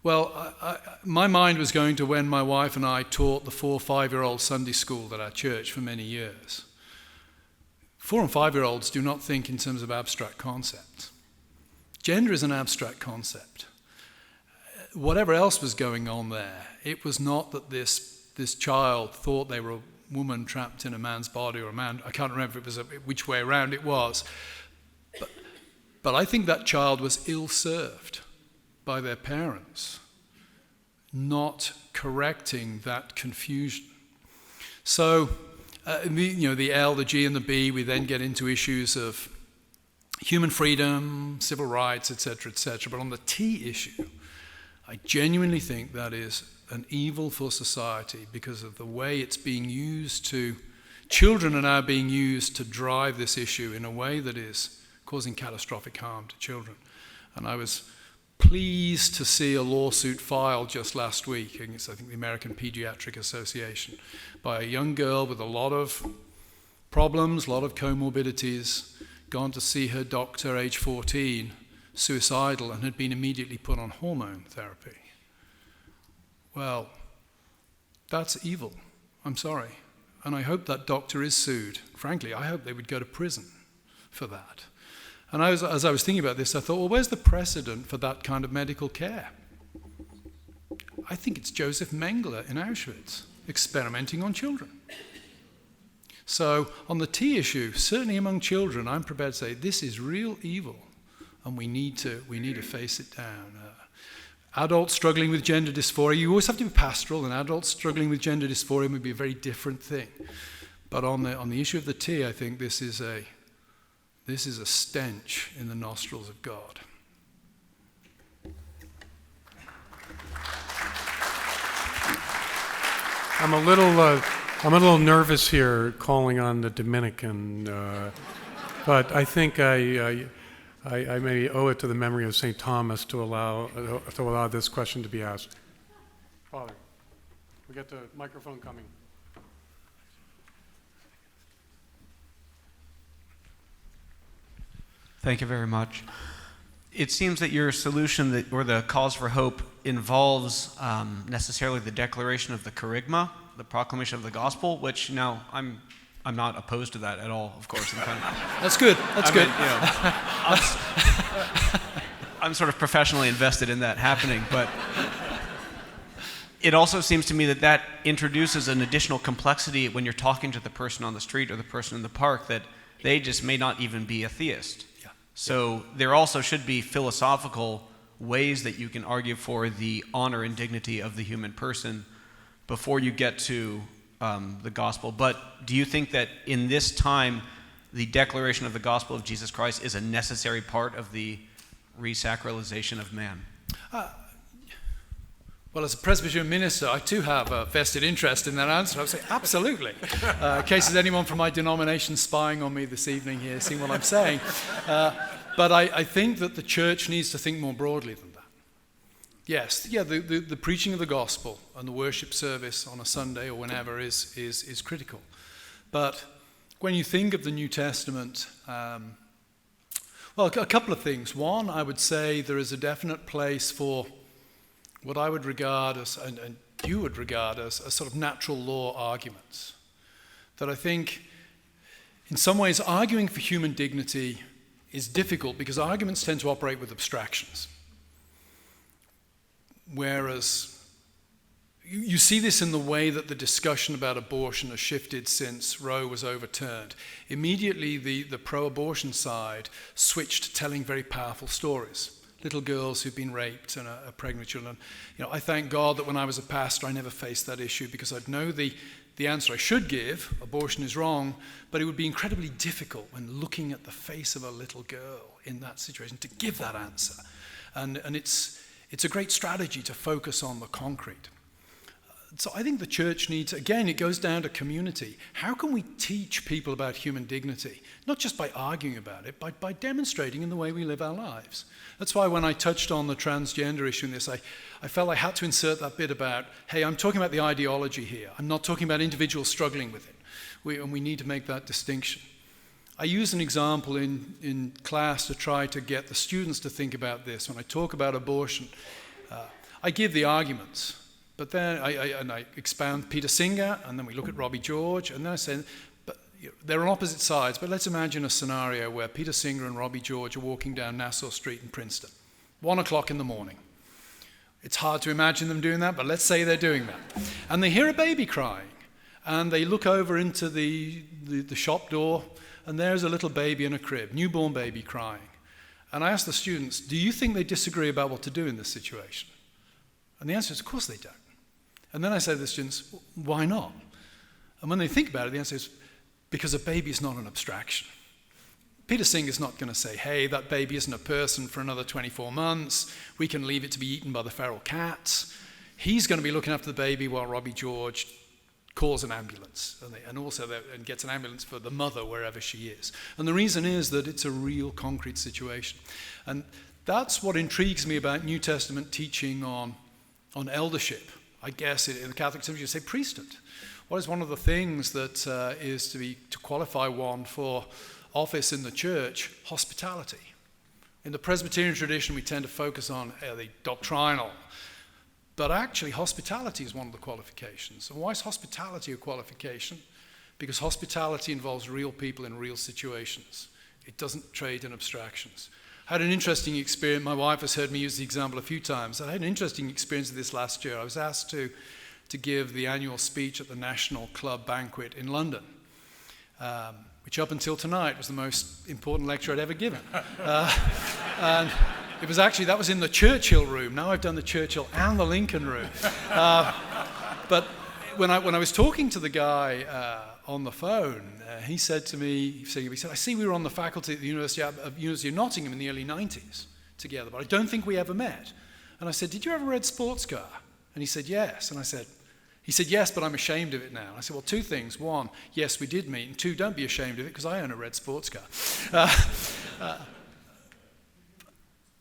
My mind was going to when my wife and I taught the 4- or 5-year-old Sunday school at our church for many years. 4- and 5-year-olds do not think in terms of abstract concepts. Gender is an abstract concept. Whatever else was going on there, it was not that this child thought they were a woman trapped in a man's body or a man. I can't remember if it was which way around it was. But I think that child was ill-served by their parents not correcting that confusion. So, the L, the G, and the B, we then get into issues of human freedom, civil rights, etc., etc. But on the T issue, I genuinely think that is an evil for society because of the way it's being used to... Children are now being used to drive this issue in a way that is causing catastrophic harm to children. And I was pleased to see a lawsuit filed just last week against, I think, the American Pediatric Association by a young girl with a lot of problems, a lot of comorbidities, gone to see her doctor, age 14, suicidal, and had been immediately put on hormone therapy. Well, that's evil. I'm sorry. And I hope that doctor is sued. Frankly, I hope they would go to prison for that. And as I was thinking about this, I thought, well, where's the precedent for that kind of medical care? I think it's Joseph Mengele in Auschwitz, experimenting on children. So on the T issue, certainly among children, I'm prepared to say this is real evil, and we need to face it down. Adults struggling with gender dysphoria, you always have to be pastoral, and adults struggling with gender dysphoria would be a very different thing. But on the issue of the T, I think this is a stench in the nostrils of God.
I'm a little nervous here calling on the Dominican, but I think I may owe it to the memory of St. Thomas to allow this question to be asked. Father, we got the microphone coming.
Thank you very much. It seems that your solution or the cause for hope involves necessarily the declaration of the kerygma, the proclamation of the gospel, which now I'm not opposed to that at all, of course.
That's good. That's good.
I'm sort of professionally invested in that happening, but it also seems to me that introduces an additional complexity when you're talking to the person on the street or the person in the park that they just may not even be a theist. So there also should be philosophical ways that you can argue for the honor and dignity of the human person before you get to the gospel. But do you think that in this time, the declaration of the gospel of Jesus Christ is a necessary part of the resacralization of man?
Well, as a Presbyterian minister, I too have a vested interest in that answer. I would say absolutely. In case there's anyone from my denomination spying on me this evening here, seeing what I'm saying. But I think that the church needs to think more broadly than that. Yes, the preaching of the gospel and the worship service on a Sunday or whenever is critical. But when you think of the New Testament, well, a couple of things. One, I would say there is a definite place for what I would regard as, and you would regard as, sort of natural law arguments. That I think, in some ways, arguing for human dignity is difficult because arguments tend to operate with abstractions. Whereas, you see this in the way that the discussion about abortion has shifted since Roe was overturned. Immediately, the pro-abortion side switched to telling very powerful stories. Little girls who've been raped and are pregnant children. I thank God that when I was a pastor, I never faced that issue because I'd know the answer I should give, abortion is wrong, but it would be incredibly difficult when looking at the face of a little girl in that situation to give that answer. And it's a great strategy to focus on the concrete. So I think the church needs, again, it goes down to community. How can we teach people about human dignity? Not just by arguing about it, but by demonstrating in the way we live our lives. That's why when I touched on the transgender issue in this, I felt I had to insert that bit about, hey, I'm talking about the ideology here. I'm not talking about individuals struggling with it. And we need to make that distinction. I use an example in class to try to get the students to think about this. When I talk about abortion, I give the arguments, but then I expound Peter Singer, and then we look at Robbie George, and then I say, but they're on opposite sides, but let's imagine a scenario where Peter Singer and Robbie George are walking down Nassau Street in Princeton, 1 o'clock in the morning. It's hard to imagine them doing that, but let's say they're doing that. And they hear a baby crying, and they look over into the shop door, and there's a little baby in a crib, newborn baby crying. And I ask the students, do you think they disagree about what to do in this situation? And the answer is, of course they don't. And then I say to the students, why not? And when they think about it, the answer is, because a baby is not an abstraction. Peter Singer's not going to say, hey, that baby isn't a person for another 24 months. We can leave it to be eaten by the feral cats. He's going to be looking after the baby while Robbie George calls an ambulance and gets an ambulance for the mother wherever she is. And the reason is that it's a real concrete situation. And that's what intrigues me about New Testament teaching on eldership. I guess in the Catholic Church you say priesthood. What is one of the things that is to qualify one for office in the church? Hospitality. In the Presbyterian tradition we tend to focus on the doctrinal. But actually, hospitality is one of the qualifications. And why is hospitality a qualification? Because hospitality involves real people in real situations. It doesn't trade in abstractions. I had an interesting experience. My wife has heard me use the example a few times. I had an interesting experience of this last year. I was asked to give the annual speech at the National Club banquet in London, which up until tonight was the most important lecture I'd ever given. And it was actually, that was in the Churchill room. Now I've done the Churchill and the Lincoln room. But when I was talking to the guy on the phone, he said to me, he said, I see we were on the faculty at the University of Nottingham in the early 90s together, but I don't think we ever met. And I said, did you ever read Sportscar? And he said, yes. And he said, yes, but I'm ashamed of it now. And I said, well, two things. One, yes, we did meet. And two, don't be ashamed of it, because I own a red Sportscar.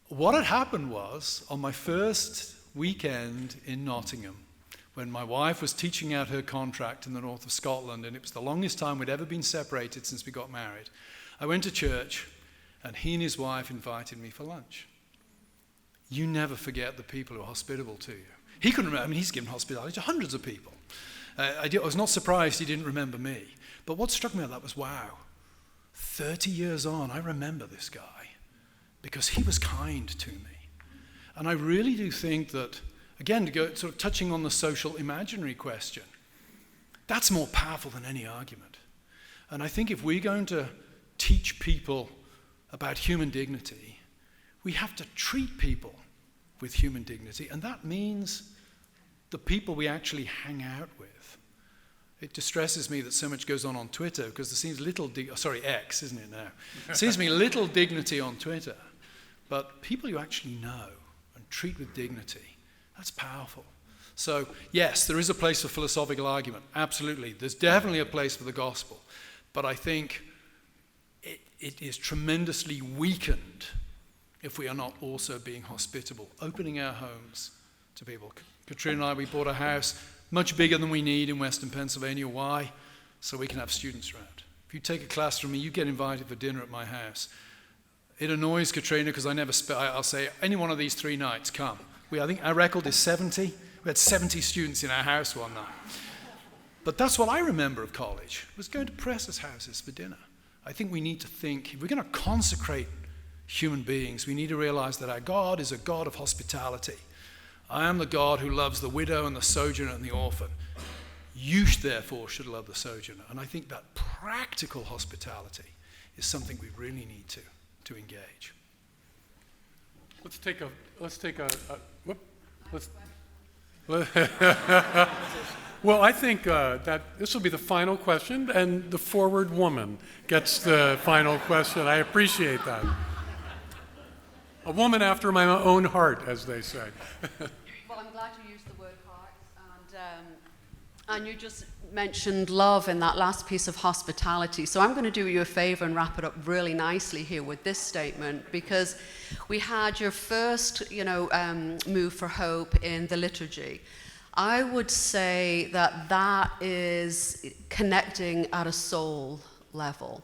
What had happened was, on my first weekend in Nottingham, when my wife was teaching out her contract in the north of Scotland, and it was the longest time we'd ever been separated since we got married, I went to church, and he and his wife invited me for lunch. You never forget the people who are hospitable to you. He couldn't remember, I mean, he's given hospitality to hundreds of people. I was not surprised he didn't remember me. But what struck me about that was, wow, 30 years on, I remember this guy, because he was kind to me. And I really do think that, again, to go sort of touching on the social imaginary question, that's more powerful than any argument. And I think if we're going to teach people about human dignity, we have to treat people with human dignity, and that means the people we actually hang out with. It distresses me that so much goes on Twitter, because there seems little, X, isn't it now? There seems to be little dignity on Twitter. But people you actually know and treat with dignity, that's powerful. So, yes, there is a place for philosophical argument. Absolutely. There's definitely a place for the gospel. But I think it is tremendously weakened if we are not also being hospitable, opening our homes to people. Katrina and I, we bought a house much bigger than we need in Western Pennsylvania. Why? So we can have students around. If you take a class from me, you get invited for dinner at my house. It annoys Katrina because I'll say, any one of these 3 nights, come. I think our record is 70. We had 70 students in our house one night. But that's what I remember of college, was going to professors' houses for dinner. I think we need to think, if we're going to consecrate human beings, we need to realize that our God is a God of hospitality. I am the God who loves the widow and the sojourner and the orphan. You, therefore, should love the sojourner. And I think that practical hospitality is something we really need to engage.
Well, I think that this will be the final question, and the forward woman gets the final question. I appreciate that. A woman after my own heart, as they say.
Well, I'm glad you used the word heart, and you just mentioned love in that last piece of hospitality. So I'm going to do you a favor and wrap it up really nicely here with this statement, because we had your first, move for hope in the liturgy. I would say that is connecting at a soul level.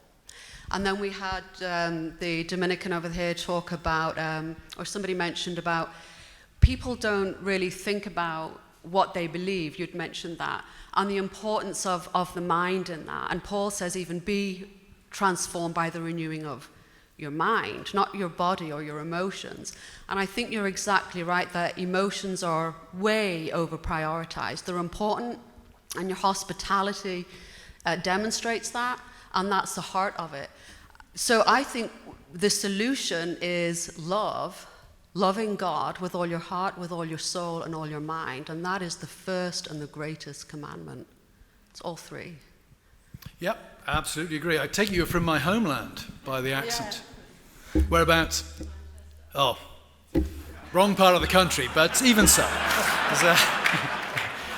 And then we had the Dominican over here talk about, or somebody mentioned about, people don't really think about what they believe. You'd mentioned that. And the importance of the mind in that. And Paul says even be transformed by the renewing of your mind, not your body or your emotions. And I think you're exactly right that emotions are way over prioritized. They're important, and your hospitality demonstrates that, and that's the heart of it. So I think the solution is love, loving God with all your heart, with all your soul, and all your mind. And that is the first and the greatest commandment. It's all three.
Yep, absolutely agree. I take it you're from my homeland by the accent. Yeah. Whereabouts? Oh, wrong part of the country, but even so.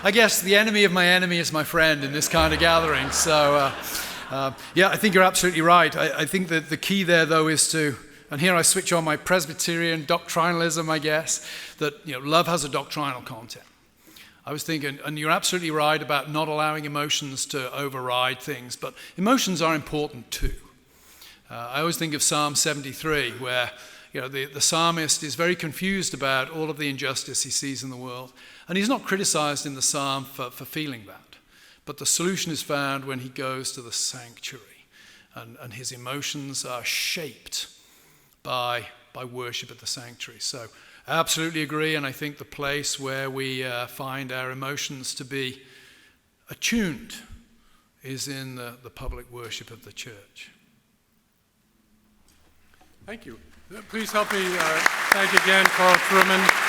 I guess the enemy of my enemy is my friend in this kind of gathering. So, yeah, I think you're absolutely right. I think that the key there, though, is to, and here I switch on my Presbyterian doctrinalism, I guess, that love has a doctrinal content. I was thinking, and you're absolutely right about not allowing emotions to override things, but emotions are important too. I always think of Psalm 73, where the psalmist is very confused about all of the injustice he sees in the world, and he's not criticized in the psalm for feeling that, but the solution is found when he goes to the sanctuary, and his emotions are shaped by worship at the sanctuary. So absolutely agree, and I think the place where we find our emotions to be attuned is in the public worship of the church.
Thank you. Please help me thank again Carl Trueman.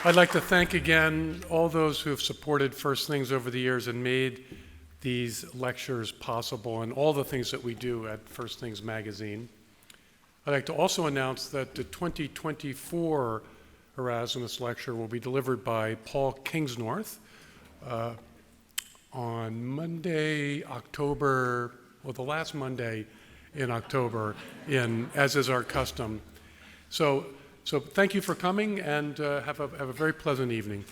I'd like to thank again all those who have supported First Things over the years and made these lectures possible and all the things that we do at First Things Magazine. I'd like to also announce that the 2024 Erasmus Lecture will be delivered by Paul Kingsnorth on Monday, the last Monday in October, as is our custom. So thank you for coming, and have a very pleasant evening.